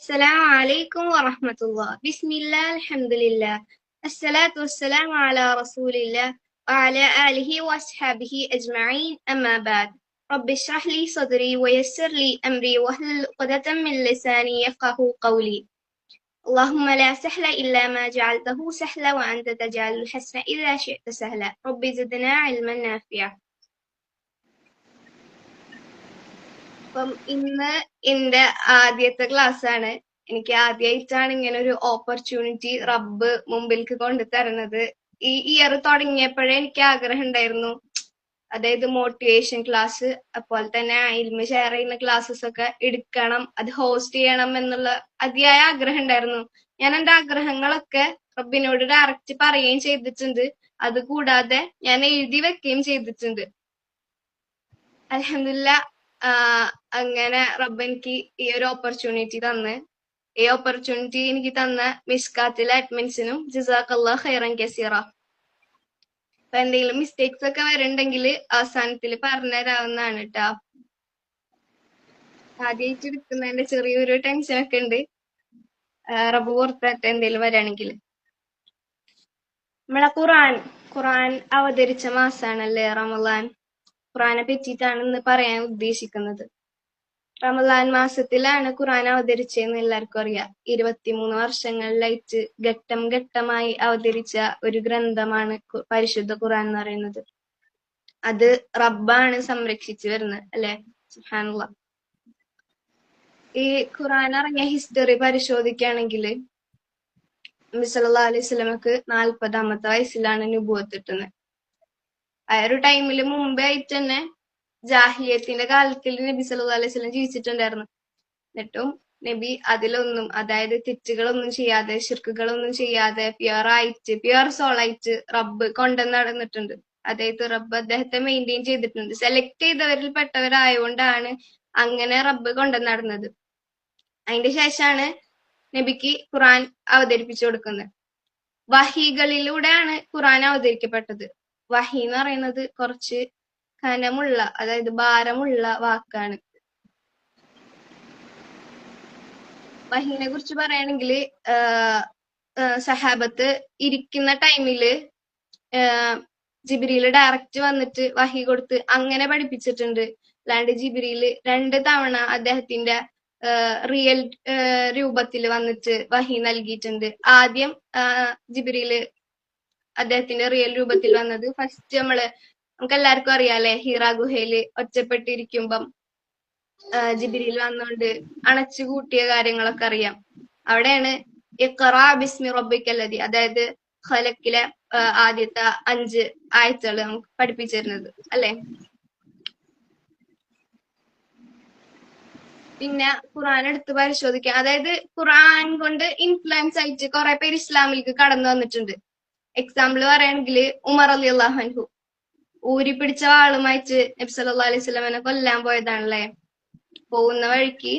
السلام عليكم ورحمة الله. بسم الله الحمد لله. الصلاة والسلام على رسول الله وعلى آله وأصحابه أجمعين. أما بعد. رب اشرح لي صدري ويسر لي أمري واحلل عقدة من لساني يفقه قولي. اللهم لا سهل إلا ما جعلته سهلا وأنت تجعل الحسن إذا شئت سهلا. رب زدنا علما نافعا. അപ്പം ഇന്ന് എന്റെ ആദ്യത്തെ ക്ലാസ് ആണ്. എനിക്ക് ആദ്യമായിട്ടാണ് ഇങ്ങനെ ഒരു ഓപ്പർച്യൂണിറ്റി റബ്ബ് മുമ്പിലേക്ക് കൊണ്ടു തരുന്നത്. ഈ ഇയർ തുടങ്ങിയപ്പോഴേ എനിക്ക് ആഗ്രഹം ഉണ്ടായിരുന്നു, അതായത് മോട്ടിവേഷൻ ക്ലാസ് അതുപോലെ തന്നെ ഇൽമ ഷെയർ ചെയ്യുന്ന ക്ലാസ്സസ് ഒക്കെ എടുക്കണം, അത് ഹോസ്റ്റ് ചെയ്യണം എന്നുള്ള അതിയായ ആഗ്രഹം ഉണ്ടായിരുന്നു. ഞാൻ എന്റെ ആഗ്രഹങ്ങളൊക്കെ റബ്ബിനോട് ഡയറക്റ്റ് പറയുകയും ചെയ്തിട്ടുണ്ട്. അതുകൂടാതെ ഞാൻ എഴുതി വെക്കുകയും ചെയ്തിട്ടുണ്ട്. അൽഹംദുലില്ലാ, അങ്ങനെ റബ്ബ് എനിക്ക് ഈ ഒരു ഓപ്പർച്യൂണിറ്റി തന്ന്, ഈ ഓപ്പർച്യൂണിറ്റി എനിക്ക് തന്ന മിസ്കാത്തിലെ അഡ്മിൻസിനും ജസാഖല്ലാഹ് ഖൈറൻ കസീറ. അപ്പൊ എന്തെങ്കിലും മിസ്റ്റേക്സ് ഒക്കെ വരുന്നുണ്ടെങ്കിൽ അവസാനത്തിൽ പറഞ്ഞുതരാവുന്നതാണ് കേട്ടോ. ആദ്യമായിട്ട് എടുക്കുന്നതിന്റെ ചെറിയൊരു ടെൻഷൻ ഒക്കെ ഉണ്ട്. റബ്ബ് പുറത്തട്ടെ എന്തെങ്കിലും വരികയാണെങ്കിൽ. നമ്മളെ ഖുറാൻ അവതരിച്ച മാസാണല്ലേ റമളാൻ. ഖുറാനെ പറ്റിയിട്ടാണ് ഇന്ന് പറയാൻ ഉദ്ദേശിക്കുന്നത്. റമളാൻ മാസത്തിലാണ് ഖുർആൻ അവതരിച്ചതെന്ന് എല്ലാവർക്കും അറിയാം. 23 വർഷങ്ങളിലായിട്ട് ഘട്ടം ഘട്ടമായി അവതരിച്ച ഒരു ഗ്രന്ഥമാണ് പരിശുദ്ധ ഖുർആൻ എന്ന് പറയുന്നത്. അത് റബ്ബാണ് സംരക്ഷിച്ചു വരുന്നത്, അല്ലെ? സുബ്ഹാനല്ലാഹ്. ഈ ഖുർആൻ ഇറങ്ങിയ ഹിസ്റ്ററി പരിശോധിക്കുകയാണെങ്കിൽ നബി സല്ലല്ലാഹു അലൈഹി വസല്ലമക്ക് 40-ാമത്തെ വയസ്സിലാണ് നുബുവത്ത് കിട്ടുന്നത്. ആ ഒരു ടൈമിൽ മുമ്പേ ആയിട്ട് തന്നെ ജാഹിലിയത്തിന്റെ കാലത്തിൽ നബി സല്ലല്ലാഹു അലൈഹി വസല്ലം ജീവിച്ചിട്ടുണ്ടായിരുന്നു. എന്നിട്ടും നബി അതിലൊന്നും, അതായത് തെറ്റുകളൊന്നും ചെയ്യാതെ, ശിർക്കുകളൊന്നും ചെയ്യാതെ, പ്യുവർ സോളായിട്ട് റബ്ബ് കൊണ്ടുവന്ന് നടന്നിട്ടുണ്ട്. അതായത് റബ്ബ് അദ്ദേഹത്തെ മെയിൻറ്റെയിൻ ചെയ്തിട്ടുണ്ട്. സെലക്ട് ചെയ്തവരിൽ പെട്ടവരായതുകൊണ്ടാണ് അങ്ങനെ റബ്ബ് കൊണ്ടുവന്ന് നടന്നത്. അതിന്റെ ശേഷമാണ് നബിക്ക് ഖുർആൻ അവതരിപ്പിച്ചു കൊടുക്കുന്നത്. വഹികളിലൂടെയാണ് ഖുർആൻ അവതരിക്കപ്പെട്ടത്. വഹി എന്ന് പറയുന്നത് കുറച്ച് ഖനമുള്ള, അതായത് ഭാരമുള്ള വാക്കാണ്. വഹീനെ കുറിച്ച് പറയുകയാണെങ്കിൽ സഹാബത്ത് ഇരിക്കുന്ന ടൈമില് ജിബ്രീല് ഡയറക്റ്റ് വന്നിട്ട് വഹി കൊടുത്ത് അങ്ങനെ പഠിപ്പിച്ചിട്ടുണ്ട്. അല്ലാണ്ട് ജിബ്രീല് 2 തവണ അദ്ദേഹത്തിന്റെ റിയൽ രൂപത്തിൽ വന്നിട്ട് വഹി നൽകിയിട്ടുണ്ട്. ആദ്യം ജിബ്രീല് അദ്ദേഹത്തിന്റെ റിയൽ രൂപത്തിൽ വന്നത് ഫസ്റ്റ് നമുക്ക് എല്ലാവർക്കും അറിയാലേ, ഹീറാ ഗുഹയില് ഒറ്റപ്പെട്ടിരിക്കുമ്പം ജിബ്രീൽ വന്നുകൊണ്ട് അണച്ചു കൂട്ടിയ കാര്യങ്ങളൊക്കെ അറിയാം. അവിടെയാണ് ഇഖ്റാ ബിസ്മി റബ്ബിക്കല്ലദി, അതായത് ഖലക്കിലെ ആദ്യത്തെ 5 ആയത്തുകൾ നമുക്ക് പഠിപ്പിച്ചിരുന്നത്, അല്ലെ? പിന്നെ ഖുർആൻ എടുത്ത് പരിശോധിക്കാം. അതായത് ഖുർആൻ കൊണ്ട് ഇൻഫ്ലുവൻസ് ആയിട്ട് കുറെ പേര് ഇസ്ലാമിലേക്ക് കടന്നു വന്നിട്ടുണ്ട്. എക്സാമ്പിൾ പറയുകയാണെങ്കിൽ ഉമർ റളിയല്ലാഹു അൻഹു ഊരി പിടിച്ച വാളുമായിട്ട് നബി സല്ലല്ലാഹു അലൈഹി വസല്ലമനെ കൊല്ലാൻ പോയതാണല്ലേ. പോകുന്ന വഴിക്ക്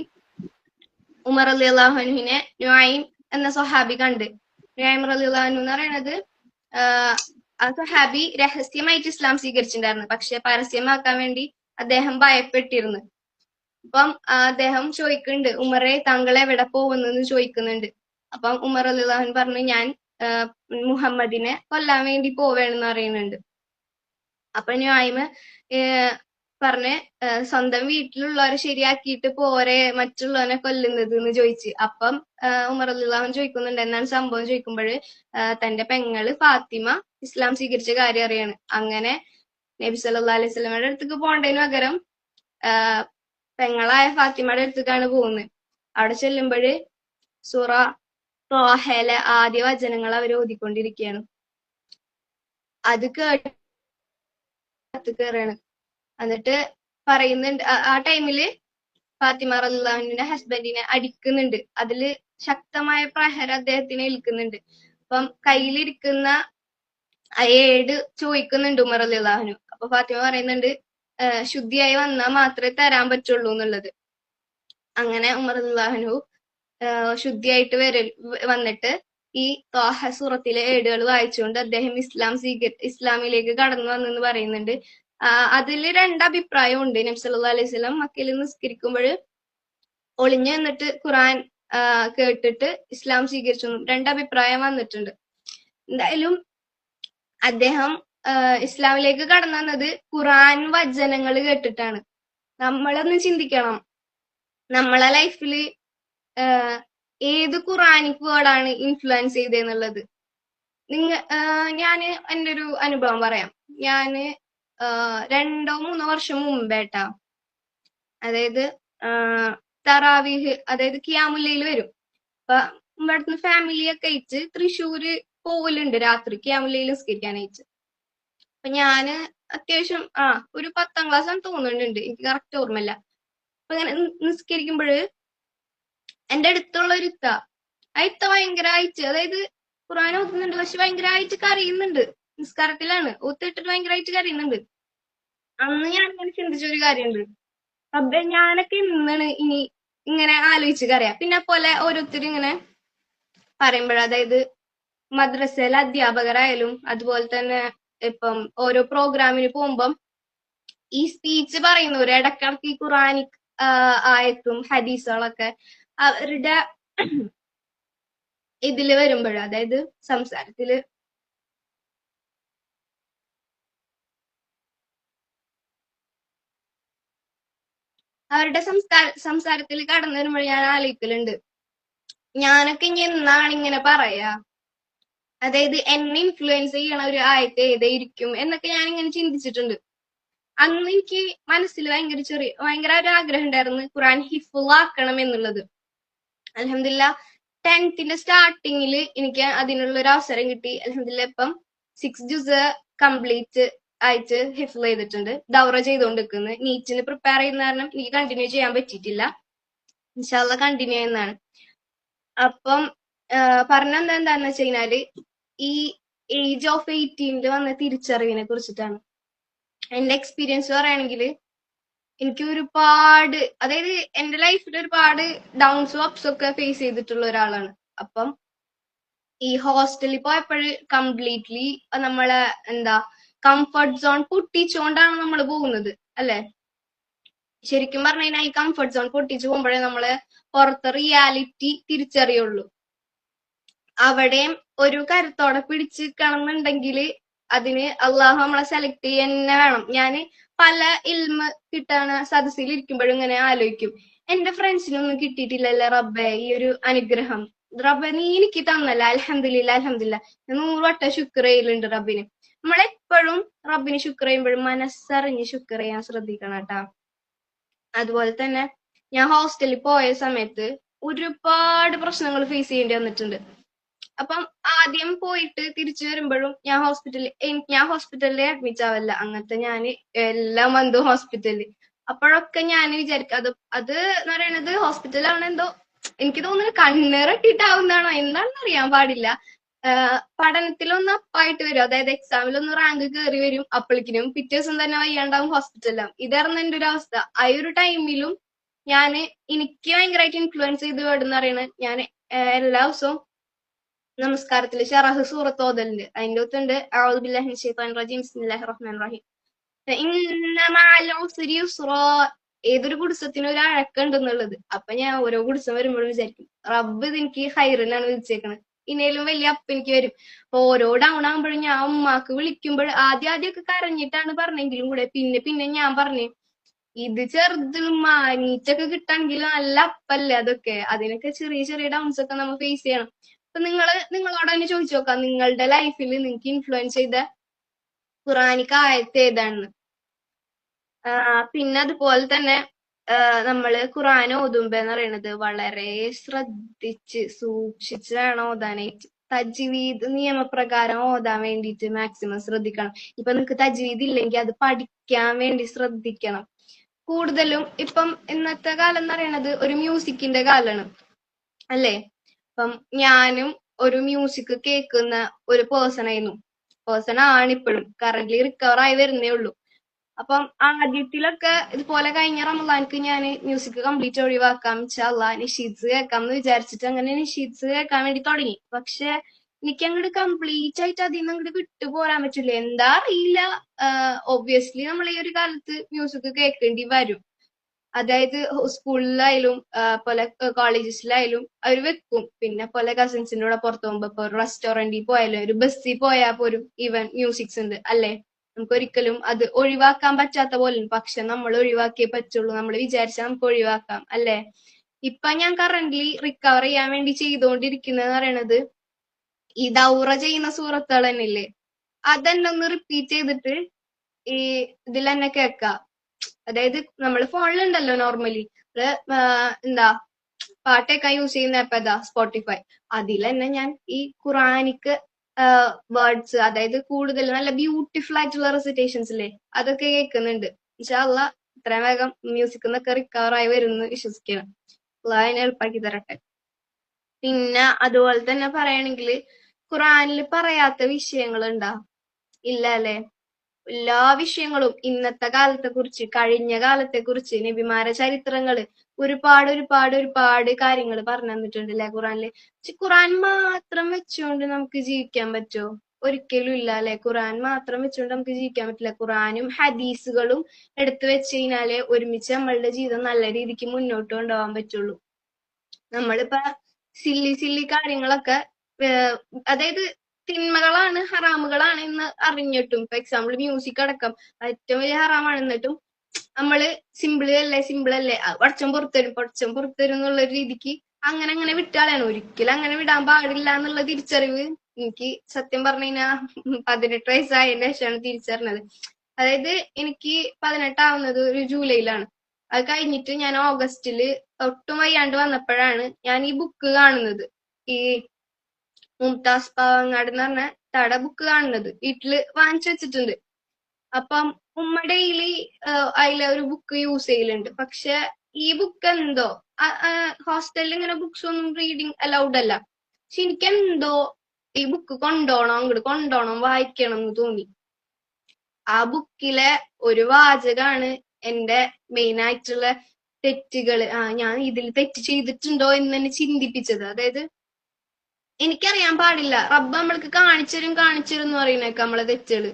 ഉമർ റളിയല്ലാഹു അൻഹുവിനെ നുഐം എന്ന സ്വഹാബി കണ്ട്. നുഐം റളിയല്ലാഹു അൻഹു എന്ന് പറയുന്നത് ആ സ്വഹാബി രഹസ്യമായിട്ട് ഇസ്ലാം സ്വീകരിച്ചിട്ടുണ്ടായിരുന്നു. പക്ഷെ പരസ്യമാക്കാൻ വേണ്ടി അദ്ദേഹം ഭയപ്പെട്ടിരുന്നു. അപ്പം അദ്ദേഹം ചോദിക്കുന്നുണ്ട്, ഉമറെ താങ്കൾ എവിടെ പോകുന്നെന്ന് ചോദിക്കുന്നുണ്ട്. അപ്പം ഉമർ റളിയല്ലാഹു അൻഹു പറഞ്ഞു, ഞാൻ മുഹമ്മദിനെ കൊല്ലാൻ വേണ്ടി പോവേണെന്ന് പറയുന്നുണ്ട്. അപ്പൊ നുഐം പറഞ്ഞ്, സ്വന്തം വീട്ടിലുള്ളവരെ ശരിയാക്കിയിട്ട് പോരെ മറ്റുള്ളവനെ കൊല്ലുന്നത് എന്ന് ചോദിച്ച്. അപ്പം ഉമർ റളിയല്ലാഹു അൻഹു ചോദിക്കുന്നുണ്ട് എന്താണ് സംഭവം ചോദിക്കുമ്പോൾ തന്റെ പെങ്ങള് ഫാത്തിമ ഇസ്ലാം സ്വീകരിച്ച കാര്യം അറിയാണ്. അങ്ങനെ നബി സല്ലല്ലാഹു അലൈഹി വസല്ലമയുടെ അടുത്തേക്ക് പോകേണ്ടതിന് പകരം പെങ്ങളായ ഫാത്തിമയുടെ അടുത്തേക്കാണ് പോകുന്നത്. അവിടെ ചെല്ലുമ്പോൾ സൂറ ത്വാഹയിലെ ആദ്യ വചനങ്ങൾ അവർ ഓതിക്കൊണ്ടിരിക്കുകയാണ്. അത് കയറാണ്. എന്നിട്ട് പറയുന്നുണ്ട്, ആ ടൈമില് ഫാത്തിമ റളിയല്ലാഹു അൻഹുവിന്റെ ഹസ്ബൻഡിനെ അടിക്കുന്നുണ്ട്. അതില് ശക്തമായ പ്രഹരം അദ്ദേഹത്തിന് ഏൽക്കുന്നുണ്ട്. അപ്പം കയ്യിലിരിക്കുന്ന ഏട് ചോദിക്കുന്നുണ്ട് ഉമർ റളിയല്ലാഹു അൻഹു. അപ്പൊ ഫാത്തിമ പറയുന്നുണ്ട്, ശുദ്ധിയായി വന്നാൽ മാത്രമേ തരാൻ പറ്റുള്ളൂ എന്നുള്ളത്. അങ്ങനെ ഉമർ റളിയല്ലാഹു അൻഹു ശുദ്ധിയായിട്ട് വന്നിട്ട് ഈ ത്വാഹ സൂറത്തിലെ ഏടുകൾ വായിച്ചുകൊണ്ട് അദ്ദേഹം ഇസ്ലാമിലേക്ക് കടന്നു വന്നെന്ന് പറയുന്നുണ്ട്. അതില് 2 അഭിപ്രായം ഉണ്ട്. നബി സല്ലല്ലാഹു അലൈഹി വസല്ലം മക്കയിൽ നിസ്കരിക്കുമ്പോൾ ഒളിഞ്ഞു നിന്നിട്ട് ഖുർആൻ കേട്ടിട്ട് ഇസ്ലാം സ്വീകരിച്ചു രണ്ടഭിപ്രായം വന്നിട്ടുണ്ട്. എന്തായാലും അദ്ദേഹം ഇസ്ലാമിലേക്ക് കടന്നു വന്നത് ഖുറാൻ വചനങ്ങൾ കേട്ടിട്ടാണ്. നമ്മളൊന്ന് ചിന്തിക്കണം, നമ്മളെ ലൈഫില് ഏത് ഖുറാനിക് വേർഡാണ് ഇൻഫ്ലുവൻസ് ചെയ്തെന്നുള്ളത്. ഞാന് എൻ്റെ ഒരു അനുഭവം പറയാം. ഞാന് 2-3 വർഷം മുമ്പേട്ടാ, അതായത് തറാവീഹ്, അതായത് ഖിയാമുൽ വരും. അപ്പൊ ഇവിടുന്ന് ഫാമിലിയൊക്കെ അയച്ച് തൃശ്ശൂര് പോവലുണ്ട് രാത്രി ഖിയാമുൽ നിസ്കരിക്കാനായിട്ട്. അപ്പൊ ഞാന് അത്യാവശ്യം ഒരു 10ാം ക്ലാസ് ആണ് തോന്നുന്നുണ്ട്, എനിക്ക് കറക്റ്റ് ഓർമ്മയില്ല. അപ്പൊ ഇങ്ങനെ നിസ്കരിക്കുമ്പോഴ് എന്റെ അടുത്തുള്ള ഒരു ഇത്ത ഭയങ്കരമായിട്ട്, അതായത് ഖുർആൻ ഓതുന്നുണ്ട് പക്ഷെ ഭയങ്കരമായിട്ട് കരയുന്നുണ്ട്. നിസ്കാരത്തിലാണ്, ഒത്തിട്ടിട്ട് ഭയങ്കരമായിട്ട് കരയുന്നുണ്ട്. അന്ന് ഞാൻ ഇങ്ങനെ ചിന്തിച്ചൊരു കാര്യമുണ്ട്, റബ്ബേ ഞാനൊക്കെ ഇന്നാണ് ഇനി ഇങ്ങനെ ആലോചിച്ച് കരയാം. പിന്നെ പോലെ ഓരോരുത്തരും ഇങ്ങനെ പറയുമ്പോഴ, അതായത് മദ്രസയിലെ അധ്യാപകരായാലും അതുപോലെ തന്നെ ഇപ്പം ഓരോ പ്രോഗ്രാമിന് പോകുമ്പം ഈ സ്പീച്ച് പറയുന്നവര് ഇടക്കിടക്ക് ഈ ഖുറാനിക് ആയത്തും ഹദീസുകളൊക്കെ അവരുടെ ഇതില് വരുമ്പോഴ, അതായത് സംസാരത്തില് അവരുടെ സംസാരത്തിൽ കടന്നു വരുമ്പോൾ ഞാൻ ആലോചിക്കലുണ്ട്, ഞാനൊക്കെ ഇനി എന്നാണ് ഇങ്ങനെ പറയാ, അതായത് എന്നെ ഇൻഫ്ലുവൻസ് ചെയ്യണ ഒരു ആയത്ത് ഏതായിരിക്കും എന്നൊക്കെ ഞാൻ ഇങ്ങനെ ചിന്തിച്ചിട്ടുണ്ട്. അന്ന് എനിക്ക് മനസ്സിൽ ഭയങ്കര ഒരു ആഗ്രഹം ഉണ്ടായിരുന്നു ഖുറാൻ ഹിഫ്ളാക്കണം എന്നുള്ളത്. അൽഹംദുലില്ലാ 10th സ്റ്റാർട്ടിങ്ങിൽ എനിക്ക് അതിനുള്ള ഒരു അവസരം കിട്ടി. അൽഹംദുലില്ലാ ഇപ്പം 6 ജുസ് കംപ്ലീറ്റ് ആയിട്ട് ഹിഫ്ള് ചെയ്തിട്ടുണ്ട്. ദൗറ ചെയ്തുകൊണ്ടിരിക്കുന്നു. നീറ്റിന് പ്രിപ്പയർ ചെയ്യുന്ന കാരണം എനിക്ക് കണ്ടിന്യൂ ചെയ്യാൻ പറ്റിയിട്ടില്ല. ഇൻഷാ അല്ലാഹ് കണ്ടിന്യൂ ചെയ്യുന്നതാണ്. അപ്പം എന്താന്ന് വെച്ച് കഴിഞ്ഞാല്, ഈ ഏജ് ഓഫ് 18 വന്ന തിരിച്ചറിവിനെ കുറിച്ചിട്ടാണ്. എന്റെ എക്സ്പീരിയൻസ് പറയുകയാണെങ്കിൽ എനിക്ക് ഒരുപാട്, അതായത് എന്റെ ലൈഫിൽ ഒരുപാട് ഡൗൺസും അപ്സും ഒക്കെ ഫേസ് ചെയ്തിട്ടുള്ള ഒരാളാണ്. അപ്പം ഈ ഹോസ്റ്റലിൽ പോയപ്പോഴ് കംപ്ലീറ്റ്ലി നമ്മളെ കംഫർട്ട് സോൺ പൊട്ടിച്ചുകൊണ്ടാണ് നമ്മൾ പോകുന്നത്, അല്ലെ? ശരിക്കും പറഞ്ഞു കഴിഞ്ഞാൽ ഈ കംഫർട്ട് സോൺ പൊട്ടിച്ചു പോകുമ്പോഴേ നമ്മള് പുറത്തെ റിയാലിറ്റി തിരിച്ചറിയുള്ളൂ. അവിടെയും ഒരു കരുത്തോടെ പിടിച്ച് നിൽക്കണമെന്നുണ്ടെങ്കിൽ അതിന് അള്ളാഹു നമ്മളെ സെലക്ട് ചെയ്യാൻ വേണം. ഞാന് പല ഇൽമ കിട്ടാണ് സദസ്സിൽ ഇരിക്കുമ്പോഴും ഇങ്ങനെ ആലോചിക്കും, എന്റെ ഫ്രണ്ട്സിനൊന്നും കിട്ടിയിട്ടില്ലല്ലേ റബ്ബെ ഈ ഒരു അനുഗ്രഹം. റബ്ബെ നീ എനിക്ക് തന്നല്ല, അൽഹംദുലില്ലാ അൽഹംദുലില്ലാ. 100 വട്ടം ശുക്ർ ചെയ്യലുണ്ട് റബ്ബിന്. നമ്മളെപ്പോഴും റബ്ബിന് ശുക്ർ ചെയ്യുമ്പോഴും മനസ്സറിഞ്ഞ് ശുക്ർ ചെയ്യാൻ ശ്രദ്ധിക്കണം കേട്ടാ. അതുപോലെ തന്നെ ഞാൻ ഹോസ്റ്റലിൽ പോയ സമയത്ത് ഒരുപാട് പ്രശ്നങ്ങൾ ഫേസ് ചെയ്യേണ്ടി വന്നിട്ടുണ്ട്. അപ്പം ആദ്യം പോയിട്ട് തിരിച്ചു വരുമ്പോഴും ഞാൻ ഹോസ്പിറ്റലിൽ അഡ്മിറ്റ് ആവല്ല, അങ്ങനത്തെ ഞാൻ എല്ലാ മന്തും ഹോസ്പിറ്റലിൽ. അപ്പോഴൊക്കെ ഞാൻ വിചാരിക്കും അത് എന്ന് പറയണത് ഹോസ്പിറ്റലാണ് എന്തോ എനിക്ക് തോന്നുന്നു കണ്ണീറിട്ടിട്ടാവുന്നതാണോ എന്താണെന്ന് അറിയാൻ പാടില്ല. പഠനത്തിലൊന്ന് അപ്പായിട്ട് വരും, അതായത് എക്സാമിലൊന്ന് റാങ്ക് കയറി വരും, അപ്പോഴേക്കിനും പിറ്റേ ദിവസം തന്നെ വയ്യാണ്ടാവും, ഹോസ്പിറ്റലിലാവും. ഇതായിരുന്നു എന്റെ ഒരു അവസ്ഥ. ആ ഒരു ടൈമിലും എനിക്ക് ഭയങ്കരമായിട്ട് ഇൻഫ്ലുവൻസ് ചെയ്ത് വേർഡെന്ന് പറയുന്നത്, ഞാൻ എല്ലാ ദിവസവും നമസ്കാരത്തില് ഷറഹ് സൂറത്ത് ഓതലുണ്ട്. അതിന്റെ ഒത്തുണ്ട് അഊദു ബില്ലാഹി മിനശ് ശൈത്വാനിർ റജീം ബിസ്മില്ലാഹിർ റഹ്മാനിർ റഹീം ഇന്ന മഅൽ ഉസ്രി യുസ്റാ. ഏതൊരു കുടിസത്തിനും ഒരു അഴക്കുണ്ടെന്നുള്ളത്. അപ്പൊ ഞാൻ ഓരോ കുടിസം വരുമ്പോഴും വിചാരിക്കും, റബ്ബ് ഇത് എനിക്ക് ഹൈറിനാണ് വിളിച്ചേക്കണത്, ഇനേലും വലിയ അപ്പ് എനിക്ക് വരും. അപ്പൊ ഓരോ ഡൗൺ ആകുമ്പോഴും ഞാൻ ഉമ്മാക്ക് വിളിക്കുമ്പോൾ ആദ്യമൊക്കെ കരഞ്ഞിട്ടാണ് പറഞ്ഞെങ്കിലും കൂടെ പിന്നെ ഞാൻ പറഞ്ഞു, ഇത് ചെറുതുമ്മാ നീറ്റൊക്കെ കിട്ടാണെങ്കിൽ നല്ല അപ്പല്ലേ അതൊക്കെ, അതിനൊക്കെ ചെറിയ ചെറിയ ഡൗൺസ് ഒക്കെ നമ്മൾ ഫേസ് ചെയ്യണം. അപ്പൊ നിങ്ങളോട് തന്നെ ചോദിച്ചു നോക്കാം, നിങ്ങളുടെ ലൈഫിൽ നിങ്ങൾക്ക് ഇൻഫ്ലുവൻസ് ചെയ്ത ഖുറാനിക് ആയത്ത് ഏതാണെന്ന്. പിന്നെ അതുപോലെ തന്നെ നമ്മള് ഖുറാൻ ഓതുമ്പോ എന്ന് പറയുന്നത് വളരെ ശ്രദ്ധിച്ച് സൂക്ഷിച്ച് വേണം ഓതാനായിട്ട്. തജ്വീദ് നിയമപ്രകാരം ഓതാൻ വേണ്ടിയിട്ട് മാക്സിമം ശ്രദ്ധിക്കണം. ഇപ്പൊ നിങ്ങക്ക് തജ്വീദ് ഇല്ലെങ്കിൽ അത് പഠിക്കാൻ വേണ്ടി ശ്രദ്ധിക്കണം. കൂടുതലും ഇപ്പം ഇന്നത്തെ കാലം എന്ന് പറയുന്നത് ഒരു മ്യൂസിക്കിന്റെ കാലാണ്, അല്ലേ? അപ്പം ഞാനും ഒരു മ്യൂസിക് കേൾക്കുന്ന ഒരു പേഴ്സൺ ആണിപ്പോഴും. കറന്റ്ലി റിക്കവർ ആയി വരുന്നേ ഉള്ളൂ. അപ്പം ആദ്യത്തിലൊക്കെ ഇതുപോലെ കഴിഞ്ഞ റമളാൻക്ക് ഞാൻ മ്യൂസിക് കംപ്ലീറ്റ് ഒഴിവാക്കാം, ഇൻഷാ അല്ലാഹ് നഷീദ്സ് കേൾക്കാം എന്ന് വിചാരിച്ചിട്ട് അങ്ങനെ നഷീദ്സ് കേൾക്കാൻ വേണ്ടി തുടങ്ങി. പക്ഷെ എനിക്ക് അങ്ങോട്ട് കംപ്ലീറ്റ് ആയിട്ട് അതിൽ നിന്ന് അങ്ങോട്ട് വിട്ടുപോരാൻ പറ്റില്ല, എന്താ അറിയില്ല. ഒബ്വിയസ്ലി നമ്മൾ ഈ ഒരു കാലത്ത് മ്യൂസിക് കേൾക്കേണ്ടി വരും. അതായത് സ്കൂളിലായാലും പോലെ കോളേജസിലായാലും അവർ വെക്കും. പിന്നെ പോലെ കസിൻസിന്റെ കൂടെ പുറത്തു പോകുമ്പോ ഇപ്പൊ ഒരു റെസ്റ്റോറന്റിൽ പോയാലും ഒരു ബസ്സിൽ പോയാൽ പോലും ഈവൻ മ്യൂസിക്സ് ഉണ്ട് അല്ലെ. നമുക്ക് ഒരിക്കലും അത് ഒഴിവാക്കാൻ പറ്റാത്ത പോലെ, പക്ഷെ നമ്മൾ ഒഴിവാക്കിയേ പറ്റുള്ളൂ. നമ്മൾ വിചാരിച്ചാൽ നമുക്ക് ഒഴിവാക്കാം അല്ലെ. ഇപ്പൊ ഞാൻ കറന്റ്ലി റിക്കവർ ചെയ്യാൻ വേണ്ടി ചെയ്തുകൊണ്ടിരിക്കുന്നത് പറയണത് ഈ ദൗറ ചെയ്യുന്ന സൂറത്തുകൾ തന്നെ ഇല്ലേ, അതെന്നെ ഒന്ന് റിപ്പീറ്റ് ചെയ്തിട്ട് ഈ ഇതിൽ തന്നെ കേൾക്കാം. അതായത് നമ്മൾ ഫോണിലുണ്ടല്ലോ നോർമലി എന്താ പാട്ടൊക്കെ യൂസ് ചെയ്യുന്ന ആപ്പ് ഏതാ, സ്പോട്ടിഫൈ. അതിൽ തന്നെ ഞാൻ ഈ ഖുറാനിക്ക് വേർഡ്സ്, അതായത് കൂടുതൽ നല്ല ബ്യൂട്ടിഫുൾ ആയിട്ടുള്ള റെസിറ്റേഷൻസ് ഇല്ലേ, അതൊക്കെ കേൾക്കുന്നുണ്ട്. ഇൻഷാ അള്ളാ ഇത്രയും വേഗം മ്യൂസിക് എന്നൊക്കെ റിക്കവർ ആയി വരുന്നു വിശ്വസിക്കണം. അള്ളാഹ് അതിനെ എളുപ്പാക്കി തരട്ടെ. പിന്നെ അതുപോലെ തന്നെ പറയുകയാണെങ്കിൽ ഖുറാനിൽ പറയാത്ത വിഷയങ്ങൾ ഉണ്ടാ? ഇല്ല അല്ലെ. എല്ലാ വിഷയങ്ങളും ഇന്നത്തെ കാലത്തെ കുറിച്ച്, കഴിഞ്ഞ കാലത്തെ കുറിച്ച്, നബിമാരെ ചരിത്രങ്ങള് ഒരുപാട് ഒരുപാട് ഒരുപാട് കാര്യങ്ങൾ പറഞ്ഞു തന്നിട്ടുണ്ട് അല്ലെ ഖുറാനില്. പക്ഷെ ഖുറാൻ മാത്രം വെച്ചുകൊണ്ട് നമുക്ക് ജീവിക്കാൻ പറ്റുമോ? ഒരിക്കലും ഇല്ല അല്ലെ. ഖുറാൻ മാത്രം വെച്ചുകൊണ്ട് നമുക്ക് ജീവിക്കാൻ പറ്റില്ല. ഖുറാനും ഹദീസുകളും എടുത്തു വെച്ച് കഴിഞ്ഞാലേ ഒരുമിച്ച് നമ്മളുടെ ജീവിതം നല്ല രീതിക്ക് മുന്നോട്ട് കൊണ്ടുപോകാൻ പറ്റുള്ളൂ. നമ്മളിപ്പോ സില്ലി സില്ലി കാര്യങ്ങളൊക്കെ അതായത് തിന്മകളാണ്, ഹറാമുകളാണ് എന്ന് അറിഞ്ഞിട്ടും, ഇപ്പൊ എക്സാമ്പിൾ മ്യൂസിക് അടക്കം ഏറ്റവും വലിയ ഹറാമാണ്, എന്നിട്ടും നമ്മള് സിമ്പിൾ അല്ലേ പടച്ചോൻ പുറത്തരും എന്നുള്ള രീതിക്ക് അങ്ങനെ അങ്ങനെ വിട്ടാലാണ്. ഒരിക്കലും അങ്ങനെ വിടാൻ പാടില്ല എന്നുള്ള തിരിച്ചറിവ് എനിക്ക് സത്യം പറഞ്ഞു കഴിഞ്ഞാൽ 18 വയസ്സായതിനു ശേഷമാണ് തിരിച്ചറിഞ്ഞത്. അതായത് എനിക്ക് 18 ആവുന്നത് ഒരു ജൂലൈയിലാണ്. അത് കഴിഞ്ഞിട്ട് ഞാൻ ഓഗസ്റ്റില് ഒട്ടും വയ്യാണ്ട് വന്നപ്പോഴാണ് ഞാൻ ഈ ബുക്ക് കാണുന്നത്. ഈ മുംതാസ് പാവങ്ങാട് എന്ന് പറഞ്ഞ തട ബുക്ക് കാണുന്നത്. വീട്ടില് വാങ്ങിച്ചു വെച്ചിട്ടുണ്ട്. അപ്പം ഉമ്മ ഡെയിലി അതിലെ ഒരു ബുക്ക് യൂസ് ചെയ്യലുണ്ട്. പക്ഷെ ഈ ബുക്ക് എന്തോ ഹോസ്റ്റലിൽ ഇങ്ങനെ ബുക്സ് ഒന്നും റീഡിങ് അലൗഡ് അല്ല. പക്ഷെ എനിക്കെന്തോ ഈ ബുക്ക് കൊണ്ടോണം വായിക്കണം എന്ന് തോന്നി. ആ ബുക്കിലെ ഒരു വാചകാണ് എന്റെ മെയിൻ ആയിട്ടുള്ള തെറ്റുകള്, ഞാൻ ഇതിൽ തെറ്റ് ചെയ്തിട്ടുണ്ടോ എന്ന് തന്നെ ചിന്തിപ്പിച്ചത്. അതായത് എനിക്കറിയാൻ പാടില്ല, റബ്ബ് നമ്മൾക്ക് കാണിച്ചരും എന്ന് പറയുന്നേക്ക നമ്മളെ തെറ്റുകള്.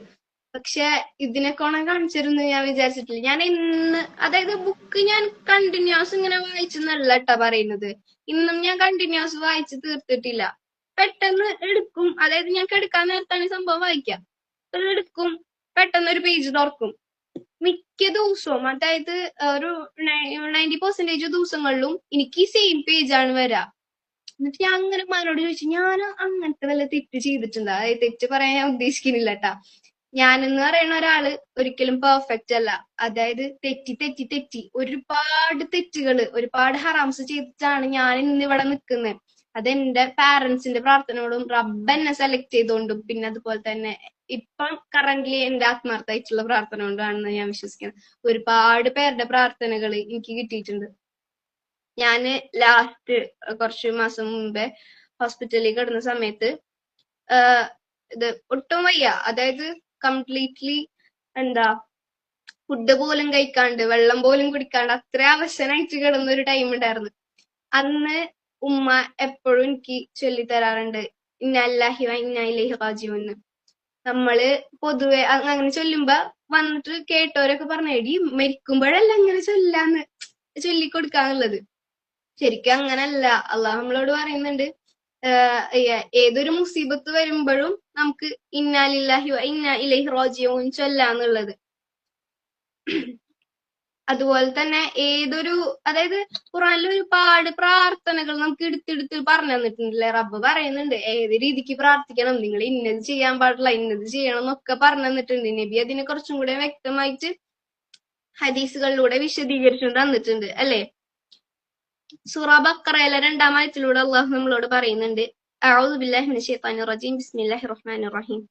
പക്ഷെ ഇതിനെക്കോണം കാണിച്ചിരുന്നു ഞാൻ വിചാരിച്ചിട്ടില്ല. ഞാൻ ഇന്ന്, അതായത് ബുക്ക് ഞാൻ കണ്ടിന്യൂസ് ഇങ്ങനെ വായിച്ചെന്നല്ല കേട്ടാ പറയുന്നത്. ഇന്നും ഞാൻ കണ്ടിന്യൂസ് വായിച്ച് തീർത്തിട്ടില്ല. പെട്ടെന്ന് എടുക്കും, അതായത് ഞാൻ എടുക്കാൻ നേരത്താണ് സംഭവം വായിക്കാം. എടുക്കും, പെട്ടെന്ന് ഒരു പേജ് തുറക്കും. മിക്ക ദിവസവും, അതായത് ഒരു 90% ദിവസങ്ങളിലും എനിക്ക് ഈ സെയിം പേജാണ് വരാ. എന്നിട്ട് ഞാൻ അങ്ങനെ ഉമ്മാനോട് ചോദിച്ചു, ഞാൻ അങ്ങനത്തെ വല്ല തെറ്റ് ചെയ്തിട്ടുണ്ടോ? അതായത് തെറ്റ് പറയാൻ ഞാൻ ഉദ്ദേശിക്കുന്നില്ല കേട്ടാ. ഞാനെന്ന് പറയുന്ന ഒരാള് ഒരിക്കലും പെർഫെക്റ്റ് അല്ല. അതായത് തെറ്റി ഒരുപാട് തെറ്റുകള്, ഒരുപാട് ഹറാംസ് ചെയ്തിട്ടാണ് ഞാൻ ഇന്ന് ഇവിടെ നിൽക്കുന്നത്. അതെന്റെ പാരന്റ്സിന്റെ പ്രാർത്ഥനയോടും റബ്ബ് എന്നെ സെലക്ട് ചെയ്തോണ്ടും പിന്നെ അതുപോലെ തന്നെ ഇപ്പം കറന്റ്ലി എന്റെ ആത്മാർത്ഥമായിട്ടുള്ള പ്രാർത്ഥന കൊണ്ടാണെന്ന് ഞാൻ വിശ്വസിക്കുന്നത്. ഒരുപാട് പേരുടെ പ്രാർത്ഥനകൾ എനിക്ക് കിട്ടിയിട്ടുണ്ട്. ഞാന് ലാസ്റ്റ് കുറച്ചു മാസം മുമ്പേ ഹോസ്പിറ്റലിൽ കിടന്ന സമയത്ത് ഇത് ഒട്ടും വയ്യ, അതായത് കംപ്ലീറ്റ്ലി എന്താ ഫുഡ് പോലും കഴിക്കാണ്ട് വെള്ളം പോലും കുടിക്കാണ്ട് അത്ര അവശനായിട്ട് കിടന്ന ഒരു ടൈം ഉണ്ടായിരുന്നു. അന്ന് ഉമ്മ എപ്പോഴും എനിക്ക് ചൊല്ലിത്തരാറുണ്ട് ഇന്നല്ലാഹി വ ഇന്നാ ഇലൈഹി റാജിഊൻ എന്ന്. നമ്മള് പൊതുവെ അങ്ങനെ ചൊല്ലുമ്പോ വന്നിട്ട് കേട്ടവരൊക്കെ പറഞ്ഞു, എടി മരിക്കുമ്പോഴല്ല ഇങ്ങനെ ചൊല്ലാന്ന് ചൊല്ലിക്കൊടുക്കാന്നുള്ളത്. ശരിക്കും അങ്ങനല്ല. അള്ളാഹ് നമ്മളോട് പറയുന്നുണ്ട് ഏതൊരു മുസീബത്ത് വരുമ്പോഴും നമുക്ക് ഇന്നാ ലില്ലാഹി വ ഇന്നാ ഇലൈഹി റാജിഊൻ ചൊല്ലാന്നുള്ളത്. അതുപോലെ തന്നെ അതായത് ഖുറാനിൽ ഒരുപാട് പ്രാർത്ഥനകൾ നമുക്ക് എടുത്തെടുത്ത് പറഞ്ഞു തന്നിട്ടുണ്ടല്ലേ. റബ്ബ് പറയുന്നുണ്ട് ഏത് രീതിക്ക് പ്രാർത്ഥിക്കണം, നിങ്ങൾ ഇന്നത് ചെയ്യാൻ പാടില്ല, ഇന്നത് ചെയ്യണം എന്നൊക്കെ പറഞ്ഞു തന്നിട്ടുണ്ട്. നബി അതിനെ കുറച്ചും കൂടെ വ്യക്തമായിട്ട് ഹദീസുകളിലൂടെ വിശദീകരിച്ചു തന്നിട്ടുണ്ട് അല്ലെ. സൂറ ബഖറയിലെ 2-ാം ആയത്തിലൂടെ അള്ളാഹു നമ്മളോട് പറയുന്നുണ്ട്, അഊദു ബില്ലാഹി മിനശ് ശൈത്വാനിർ റജീം ബിസ്മില്ലാഹിർ റഹ്മാനിർ റഹീം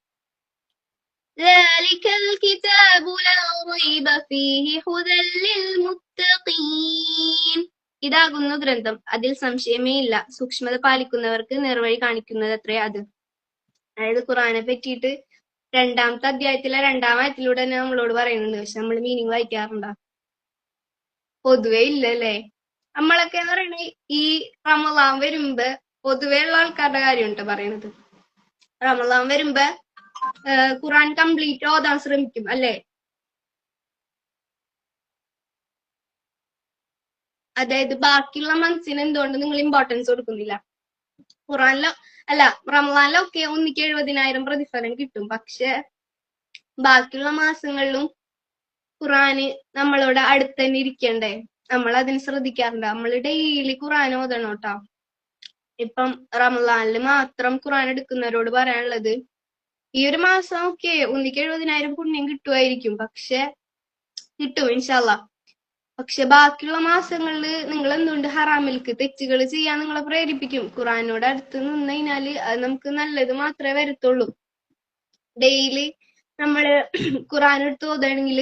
ذلك الكتاب لا ريب فيه هدى للمتقين. ഇതാകുന്നു ഗ്രന്ഥം, അതിൽ സംശയമേ ഇല്ല, സൂക്ഷ്മത പാലിക്കുന്നവർക്ക് നേർവഴി കാണിക്കുന്നത് അത്രേ അത്. അതായത് ഖുറാനെ പറ്റിയിട്ട് 2-ാമത്തെ അധ്യായത്തിലെ 2-ാം ആയത്തിലൂടെ തന്നെ നമ്മളോട് പറയുന്നുണ്ട്. പക്ഷെ നമ്മൾ മീനിങ് വായിക്കാറുണ്ടോ? പൊതുവേ ഇല്ലല്ലേ. നമ്മളൊക്കെ എന്ന് പറയുന്നത് ഈ റമളാൻ വരുമ്പോ പൊതുവേ ഉള്ള ആൾക്കാരുടെ കാര്യം കേട്ടോ പറയണത്. റമളാൻ വരുമ്പോ ഖുറാൻ കംപ്ലീറ്റ് ഓതാൻ ശ്രമിക്കും അല്ലെ. അതായത് ബാക്കിയുള്ള മന്ത്സിന് എന്തുകൊണ്ട് നിങ്ങൾ ഇമ്പോർട്ടൻസ് കൊടുക്കുന്നില്ല? ഖുറാനിലോ അല്ല റമദാനിലൊക്കെ ഒന്നിക്ക് 70,000 പ്രതിഫലം കിട്ടും. പക്ഷെ ബാക്കിയുള്ള മാസങ്ങളിലും ഖുറാന് നമ്മളോട് അടുത്ത് തന്നെ ഇരിക്കണ്ടേ? നമ്മൾ അതിന് ശ്രദ്ധിക്കാറുണ്ട്. നമ്മൾ ഡെയിലി ഖുറാൻ ഓതണം കേട്ടോ. ഇപ്പം റമദാനിൽ മാത്രം ഖുറാൻ എടുക്കുന്നവരോട് പറയാനുള്ളത്, ഈ ഒരു മാസം ഒക്കെ ഒന്നിക്ക് 70,000 പുണ്യം കിട്ടുമായിരിക്കും. പക്ഷെ കിട്ടും ഇൻഷാല്ലാ. പക്ഷെ ബാക്കിയുള്ള മാസങ്ങളില് നിങ്ങൾ എന്തുകൊണ്ട് ഹറാമിൽക്ക് തെറ്റുകൾ ചെയ്യാൻ നിങ്ങളെ പ്രേരിപ്പിക്കും? ഖുറാനോട് അടുത്ത് നിന്ന് കഴിഞ്ഞാല് അത് നമുക്ക് നല്ലത് മാത്രമേ വരത്തുള്ളൂ. ഡെയിലി നമ്മള് ഖുറാൻ എടുത്ത് ഓതാണെങ്കിൽ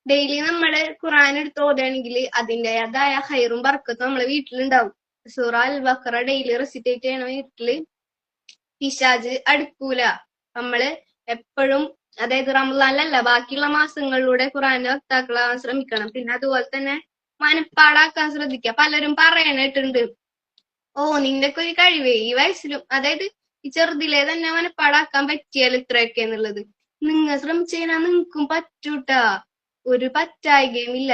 ഡെയിലി നമ്മള് ഖുറാൻ എടുത്ത് ഓതുകയാണെങ്കിൽ അതിൻ്റെതായ ഹൈറും ബർക്കത്തും നമ്മളെ വീട്ടിലുണ്ടാവും. സൂറ അൽ ബഖറ ഡെയിലി റെസിറ്റേറ്റ് ചെയ്യണ വീട്ടില് പിശാജ് അടുക്കൂല. നമ്മള് എപ്പോഴും, അതായത് റമദാനിലല്ല ബാക്കിയുള്ള മാസങ്ങളിലൂടെ ഖുറാന്റെ വക്താക്കളാവാൻ ശ്രമിക്കണം. പിന്നെ അതുപോലെ തന്നെ മനപ്പാടാക്കാൻ ശ്രദ്ധിക്കുക. പലരും പറയണിട്ടുണ്ട്, ഓ നിന്റെ ഒക്കെ ഒരു കഴിവേ ഈ വയസ്സിലും, അതായത് ഈ ചെറുതിലെ തന്നെ മനപ്പാടാക്കാൻ പറ്റിയാൽ ഇത്രയൊക്കെ എന്നുള്ളത്. നിങ്ങൾ ശ്രമിച്ചു കഴിഞ്ഞാൽ നിങ്ങൾക്കും പറ്റൂട്ടാ. ഒരു പറ്റായികയും ഇല്ല.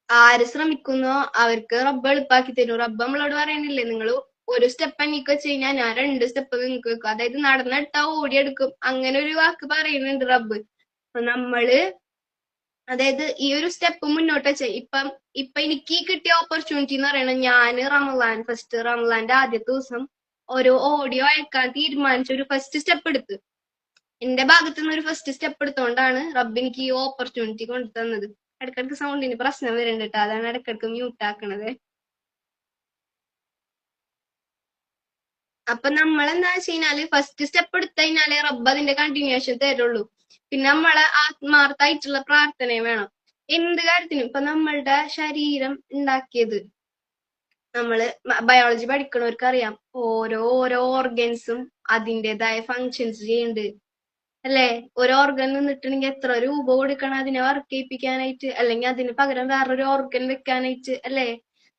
ആര് ശ്രമിക്കുന്നോ അവർക്ക് റബ്ബ് എളുപ്പാക്കി തരും. റബ്ബ് നമ്മളോട് പറയണില്ലേ, നിങ്ങൾ ഒരു സ്റ്റെപ്പ് എനിക്ക് വെച്ച് കഴിഞ്ഞാൽ ഞാൻ 2 സ്റ്റെപ്പ് നിങ്ങൾക്ക് വെക്കും. അതായത് നടന്നെടുത്താ ഓടിയെടുക്കും. അങ്ങനെ ഒരു വാക്ക് പറയുന്നുണ്ട് റബ്ബ്. അപ്പൊ നമ്മള് അതായത് ഈ ഒരു സ്റ്റെപ്പ് മുന്നോട്ട് വെച്ച ഇപ്പൊ എനിക്ക് കിട്ടിയ ഓപ്പർച്യൂണിറ്റി എന്ന് പറയുന്നത്, ഞാന് ഫസ്റ്റ് റമദാന്റെ ആദ്യത്തെ ദിവസം ഒരു ഓഡിയോ അയക്കാൻ തീരുമാനിച്ച ഒരു ഫസ്റ്റ് സ്റ്റെപ്പ് എടുത്ത്, എന്റെ ഭാഗത്തു നിന്ന് ഒരു ഫസ്റ്റ് സ്റ്റെപ്പ് എടുത്തോണ്ടാണ് റബ്ബ് എനിക്ക് ഈ ഓപ്പർച്യൂണിറ്റി കൊണ്ടു തന്നത്. ഇടക്കിടക്ക് സൗണ്ടിന് പ്രശ്നം വരുന്നുണ്ട് കേട്ടോ, അതാണ് ഇടക്കിടക്ക് മ്യൂട്ട് ആക്കണത്. അപ്പൊ നമ്മൾ എന്താ വെച്ച് കഴിഞ്ഞാല് ഫസ്റ്റ് സ്റ്റെപ്പ് എടുത്തു കഴിഞ്ഞാലേ റബ്ബ് അതിന്റെ കണ്ടിന്യൂഷൻ തരുള്ളൂ. പിന്നെ നമ്മളെ ആത്മാർത്ഥമായിട്ടുള്ള പ്രാർത്ഥനയും വേണം എന്ത് കാര്യത്തിനും. ഇപ്പൊ നമ്മളുടെ ശരീരം ഉണ്ടാക്കിയത്, നമ്മള് ബയോളജി പഠിക്കണവർക്ക് അറിയാം, ഓരോ ഓർഗൻസും അതിൻ്റെതായ ഫങ്ഷൻസ് ചെയ്യുന്നുണ്ട് അല്ലെ? ഒരു ഓർഗൻ നിന്നിട്ടുണ്ടെങ്കിൽ എത്ര രൂപ കൊടുക്കണം അതിനെ വർക്ക് ചെയ്യിപ്പിക്കാനായിട്ട്, അല്ലെങ്കിൽ അതിന് പകരം വേറൊരു ഓർഗൻ വെക്കാനായിട്ട് അല്ലെ?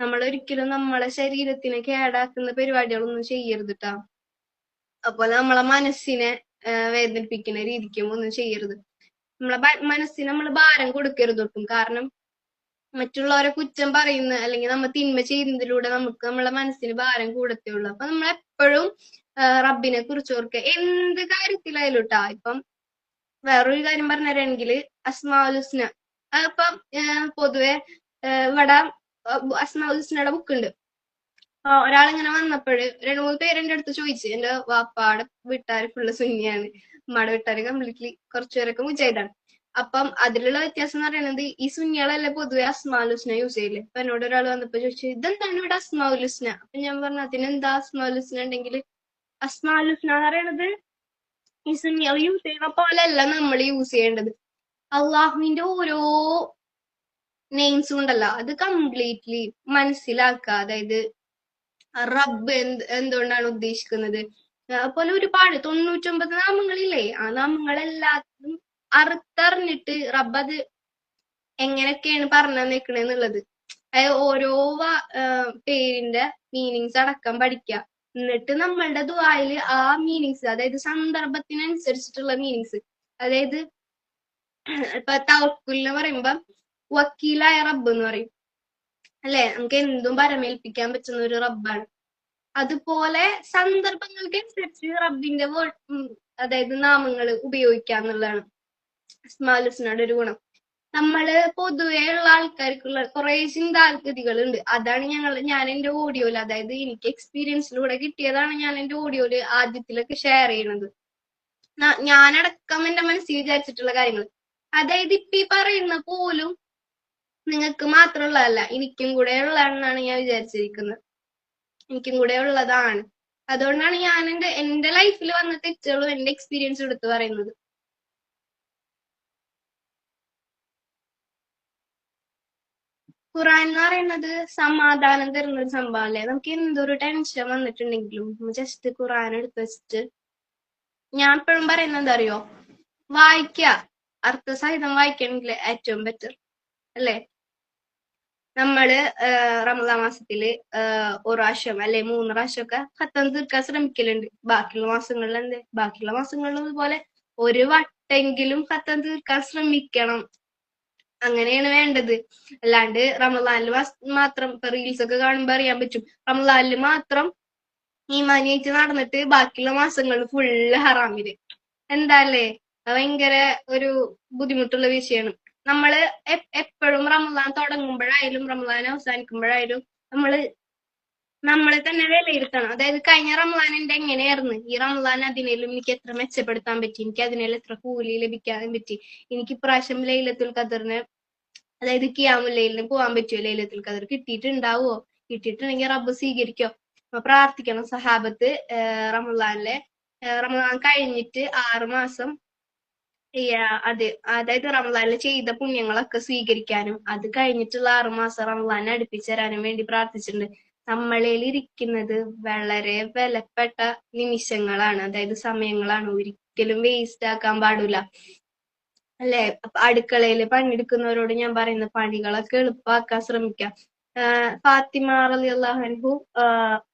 നമ്മൾ ഒരിക്കലും നമ്മളെ ശരീരത്തിനെ കേടാക്കുന്ന പരിപാടികളൊന്നും ചെയ്യരുത് ട്ടാ. അതുപോലെ നമ്മളെ മനസ്സിനെ വേദനിപ്പിക്കുന്ന രീതിക്കും ഒന്നും ചെയ്യരുത്. നമ്മളെ മനസ്സിന് നമ്മൾ ഭാരം കൊടുക്കരുത് ഒട്ടും. കാരണം മറ്റുള്ളവരെ കുറ്റം പറയുന്ന അല്ലെങ്കിൽ നമ്മൾ തിന്മ ചെയ്യുന്നതിലൂടെ നമുക്ക് നമ്മളെ മനസ്സിന് ഭാരം കൂടത്തേ ഉള്ളൂ. അപ്പൊ നമ്മൾ എപ്പോഴും റബ്ബിനെ കുറിച്ച് ഓർക്കുക എന്ത് കാര്യത്തിലായാലും ട്ടാ. ഇപ്പം വേറൊരു കാര്യം പറഞ്ഞുതരാണെങ്കിൽ അസ്മാഉൽ ഹുസ്ന, അപ്പം പൊതുവെ ഇവിടെ അസ്മാഉൽ ഹുസ്നയുടെ ബുക്ക് ഉണ്ട്. ഒരാളിങ്ങനെ വന്നപ്പോഴ് 2-3 പേര് എന്റെ അടുത്ത് ചോദിച്ചു. എന്റെ വാപ്പാടെ വീട്ടുകാർ ഫുള്ള് സുന്നിയാണ്, ഉമ്മാടെ വീട്ടുകാർ കംപ്ലീറ്റ്ലി കുറച്ചുപേരൊക്കെ മുജാഹിദാണ്. അപ്പം അതിലുള്ള വ്യത്യാസം എന്ന് പറയുന്നത്, ഈ സുന്നികളല്ലേ പൊതുവെ അസ്മാഉൽ ഹുസ്ന യൂസ് ചെയ്യില്ലേ. അപ്പൊ എന്നോട് ഒരാൾ വന്നപ്പോ ചോദിച്ചു, ഇതെന്താണ് ഇവിടെ അസ്മാഉൽ ഹുസ്ന? അപ്പൊ ഞാൻ പറഞ്ഞു, അതിനെന്താ അസ്മാഉൽ ഹുസ്ന ഉണ്ടെങ്കിൽ? അസ്മാഉൽ ഹുസ്ന എന്ന് പറയുന്നത് ഈ സുന്നികൾ യൂസ് ചെയ്യുന്ന പോലെയല്ല നമ്മൾ യൂസ് ചെയ്യേണ്ടത്. അള്ളാഹുവിന്റെ ഓരോ നെയിംസും ഉണ്ടല്ലോ, അത് കംപ്ലീറ്റ്ലി മനസ്സിലാക്കുക. അതായത് റബ്ബ് എന്തുകൊണ്ടാണ് ഉദ്ദേശിക്കുന്നത്. അതുപോലെ ഒരുപാട് 99 നാമങ്ങളില്ലേ, ആ നാമങ്ങളെല്ലാത്തും അറുത്തറിഞ്ഞിട്ട് റബ്ബ് അത് എങ്ങനെയൊക്കെയാണ് പറഞ്ഞു തന്നേക്കണെന്നുള്ളത്, അതായത് ഓരോ പേരിന്റെ മീനിങ്സ് അടക്കം പഠിക്കുക. എന്നിട്ട് നമ്മളുടെ ദുആയില് ആ മീനിങ്സ്, അതായത് സന്ദർഭത്തിനനുസരിച്ചിട്ടുള്ള മീനിങ്സ്, അതായത് ഇപ്പൊ തവക്കുലിന് പറയുമ്പോ വക്കീലായ റബ്ബ് എന്ന് പറയും അല്ലെ? നമുക്ക് എന്തും പരമേൽപ്പിക്കാൻ പറ്റുന്ന ഒരു റബ്ബാണ്. അതുപോലെ സന്ദർഭങ്ങൾക്ക് അനുസരിച്ച് റബ്ബിന്റെ അതായത് നാമങ്ങൾ ഉപയോഗിക്കാന്നുള്ളതാണ് അസ്മാഉൽ ഹുസ്നയുടെ ഒരു ഗുണം. നമ്മള് പൊതുവേ ഉള്ള ആൾക്കാർക്കുള്ള കുറെ ചിന്താഗതികളുണ്ട്. അതാണ് ഞാൻ എന്റെ ഓഡിയോയില്, അതായത് എനിക്ക് എക്സ്പീരിയൻസിലൂടെ കിട്ടിയതാണ് ഞാൻ എന്റെ ഓഡിയോയില് ആദ്യത്തിലൊക്കെ ഷെയർ ചെയ്യണത്. ഞാനടക്കം എന്റെ മനസ്സിൽ വിചാരിച്ചിട്ടുള്ള കാര്യങ്ങൾ, അതായത് ഇപ്പൊ ഈ പറയുന്ന പോലും നിങ്ങൾക്ക് മാത്രമുള്ളതല്ല, എനിക്കും കൂടെ ഉള്ളതാണെന്നാണ് ഞാൻ വിചാരിച്ചിരിക്കുന്നത്. എനിക്കും കൂടെ ഉള്ളതാണ്. അതുകൊണ്ടാണ് ഞാൻ എന്റെ ലൈഫിൽ വന്ന തെറ്റുകളും എന്റെ എക്സ്പീരിയൻസ് എടുത്ത് പറയുന്നത്. ഖുറാൻ എന്ന് പറയുന്നത് സമാധാനം തരുന്ന ഒരു സംഭവം അല്ലേ? നമുക്ക് എന്തൊരു ടെൻഷൻ വന്നിട്ടുണ്ടെങ്കിലും ജസ്റ്റ് ഖുറാൻ എടുത്ത് വെച്ചിട്ട്, ഞാൻ എപ്പോഴും പറയുന്നത് എന്താ അറിയോ, വായിക്ക, അർത്ഥസഹിതം വായിക്കണമെങ്കിൽ ഏറ്റവും ബെറ്റർ അല്ലേ? നമ്മള് റമദാൻ മാസത്തില് ഒരു പ്രാവശ്യം അല്ലെ 3 പ്രാവശ്യമൊക്കെ ഖത്തം തീർക്കാൻ ശ്രമിക്കലുണ്ട്. ബാക്കിയുള്ള മാസങ്ങളിൽ ബാക്കിയുള്ള മാസങ്ങളിൽ ഇതുപോലെ ഒരു വട്ടെങ്കിലും ഖത്തം തീർക്കാൻ ശ്രമിക്കണം. അങ്ങനെയാണ് വേണ്ടത്. അല്ലാണ്ട് റമദാനിൽ മാത്രം ഇപ്പൊ റീൽസ് ഒക്കെ കാണുമ്പോ അറിയാൻ പറ്റും, റമദാനിൽ മാത്രം ഈമാനിയായിട്ട് നടന്നിട്ട് ബാക്കിയുള്ള മാസങ്ങളിൽ ഫുള്ള് ഹറാമില്. എന്താല്ലേ, ഭയങ്കര ഒരു ബുദ്ധിമുട്ടുള്ള വിഷയമാണ്. നമ്മള് എപ്പോഴും റമദാൻ തുടങ്ങുമ്പോഴായാലും റമദാൻ അവസാനിക്കുമ്പോഴായാലും നമ്മളെ തന്നെ വിലയിരുത്തണം. അതായത് കഴിഞ്ഞ റമദാൻ എന്റെ എങ്ങനെയായിരുന്നു, ഈ റമദാൻ അതിനേലും എനിക്ക് എത്ര മെച്ചപ്പെടുത്താൻ പറ്റി, എനിക്ക് അതിനേലും എത്ര കൂലി ലഭിക്കാൻ പറ്റി, എനിക്ക് ഇപ്രാവശ്യം ലൈലത്തുൽ ഖദറിന് അതായത് ഖിയാമുൽ ലൈലിന് പോകാൻ പറ്റുമോ, ലൈലത്തുൽ ഖദർ കിട്ടിയിട്ടുണ്ടാവോ, കിട്ടിയിട്ടുണ്ടെങ്കിൽ റബ്ബ് സ്വീകരിക്കോ. അപ്പൊ പ്രാർത്ഥിക്കണം. സഹാബത്ത് റമദാൻ കഴിഞ്ഞിട്ട് 6 മാസം അത് അതായത് റമദാനിൽ ചെയ്ത പുണ്യങ്ങളൊക്കെ സ്വീകരിക്കാനും അത് കഴിഞ്ഞിട്ടുള്ള 6 മാസം റമദാനെ അടുപ്പിച്ച് തരാനും വേണ്ടി പ്രാർത്ഥിച്ചിട്ടുണ്ട്. നമ്മളിൽ ഇരിക്കുന്നത് വളരെ വിലപ്പെട്ട നിമിഷങ്ങളാണ്, അതായത് സമയങ്ങളാണ്. ഒരിക്കലും വേസ്റ്റ് ആക്കാൻ പാടില്ല, അല്ലെ. അടുക്കളയിൽ പണിയെടുക്കുന്നവരോട് ഞാൻ പറയുന്ന പണികളൊക്കെ എളുപ്പമാക്കാൻ ശ്രമിക്കാം. ഫാത്തിമ റളിയല്ലാഹു അൻഹു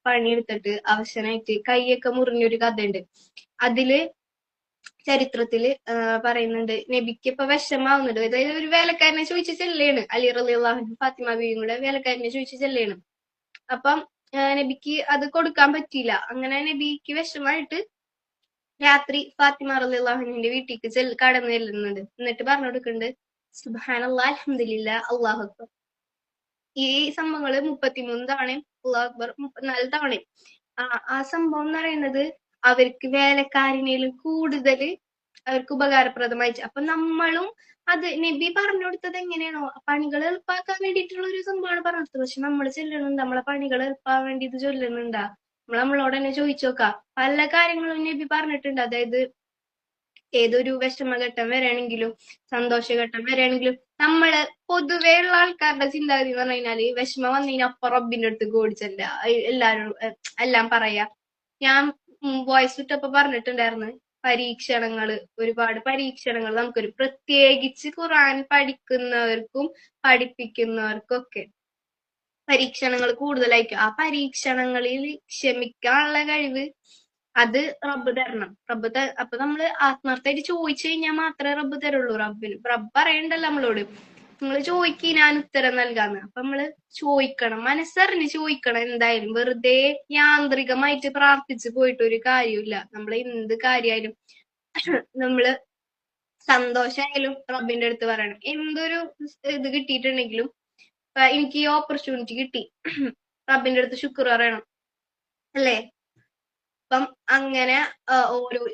പണിയെടുത്തിട്ട് അവശനായിട്ട് കൈയൊക്കെ മുറിഞ്ഞൊരു കഥയുണ്ട്. അതില് ചരിത്രത്തില് പറയുന്നുണ്ട്, നബിക്ക് ഇപ്പൊ വിഷമാവുന്നുണ്ട്. അതായത് ഒരു വേലക്കാരനെ ചോദിച്ച ചെല്ലാണ്, അലി റളിയല്ലാഹു അൻഹു ഫാത്തിമ ബീവിയും കൂടെ വേലക്കാരനെ ചോദിച്ച ചെല്ലാണ്. അപ്പം നബിക്ക് അത് കൊടുക്കാൻ പറ്റിയില്ല. അങ്ങനെ നബിക്ക് വിഷമായിട്ട് രാത്രി ഫാത്തിമ റളിയല്ലാഹു അൻഹുവിന്റെ വീട്ടിലേക്ക് കടന്നു ചെല്ലുന്നുണ്ട്. എന്നിട്ട് പറഞ്ഞു കൊടുക്കുന്നുണ്ട്, സുബ്ഹാനല്ലാഹ് അൽഹംദുലില്ലാഹ് അല്ലാഹു അക്ബർ. ഈ സംഭവങ്ങള് 33 തവണയും അല്ലാഹു അക്ബർ 34 തവണയും. ആ സംഭവം എന്ന് പറയുന്നത് അവർക്ക് വേലക്കാരനേലും കൂടുതൽ അവർക്ക് ഉപകാരപ്രദമായിട്ട്. അപ്പൊ നമ്മളും അത് നബി പറഞ്ഞു കൊടുത്തത് എങ്ങനെയാണോ പണികൾ എളുപ്പാക്കാൻ വേണ്ടിയിട്ടുള്ള ഒരു സംഭവമാണ് പറഞ്ഞു കൊടുത്തത്. പക്ഷെ നമ്മൾ ചെല്ലുന്നുണ്ട്, നമ്മളെ പണികൾ എളുപ്പാൻ വേണ്ടി ഇത് ചൊല്ലുന്നുണ്ടാ? നമ്മളോട് തന്നെ ചോദിച്ചു നോക്കാം. പല കാര്യങ്ങളും നബി പറഞ്ഞിട്ടുണ്ട്. അതായത് ഏതൊരു വിഷമഘട്ടം വരികയാണെങ്കിലും സന്തോഷഘട്ടം വരികയാണെങ്കിലും നമ്മള് പൊതുവേ ഉള്ള ആൾക്കാരുടെ ചിന്താഗതി എന്ന് പറഞ്ഞു കഴിഞ്ഞാല് വിഷമം വന്നതിനപ്പുറം റബ്ബിന്റെ അടുത്ത് ഓടിച്ചല്ല എല്ലാരും എല്ലാം പറയാ. ഞാൻ വോയിസ് ഇട്ടപ്പോ പറഞ്ഞിട്ടുണ്ടായിരുന്നു, പരീക്ഷണങ്ങള്, ഒരുപാട് പരീക്ഷണങ്ങൾ നമുക്കൊരു പ്രത്യേകിച്ച് ഖുർആൻ പഠിക്കുന്നവർക്കും പഠിപ്പിക്കുന്നവർക്കും ഒക്കെ പരീക്ഷണങ്ങൾ കൂടുതലായിരിക്കും. ആ പരീക്ഷണങ്ങളിൽ ക്ഷമിക്കാനുള്ള കഴിവ് അത് റബ്ബ് തരണം. അപ്പൊ നമ്മള് ആത്മാർത്ഥമായിട്ട് ചോദിച്ചു കഴിഞ്ഞാൽ മാത്രമേ റബ്ബ് തരുള്ളൂ. റബ്ബ് പറയണ്ടല്ലോ നമ്മളോട്, നിങ്ങൾ ചോദിക്കി ഞാൻ ഉത്തരം നൽകാന്ന്. അപ്പൊ നമ്മള് ചോദിക്കണം, മനസ്സറിഞ്ഞ് ചോദിക്കണം. എന്തായാലും വെറുതെ യാന്ത്രികമായിട്ട് പ്രാർത്ഥിച്ചു പോയിട്ട് ഒരു കാര്യമില്ല. നമ്മൾ എന്ത് കാര്യമായാലും നമ്മള് സന്തോഷമായാലും റബ്ബിന്റെ അടുത്ത് പറയണം. എന്തൊരു ഇത് കിട്ടിയിട്ടുണ്ടെങ്കിലും എനിക്ക് ഈ ഓപ്പർച്യൂണിറ്റി കിട്ടി, റബ്ബിന്റെ അടുത്ത് ശുക്ർ പറയണം, അല്ലേ. അപ്പം അങ്ങനെ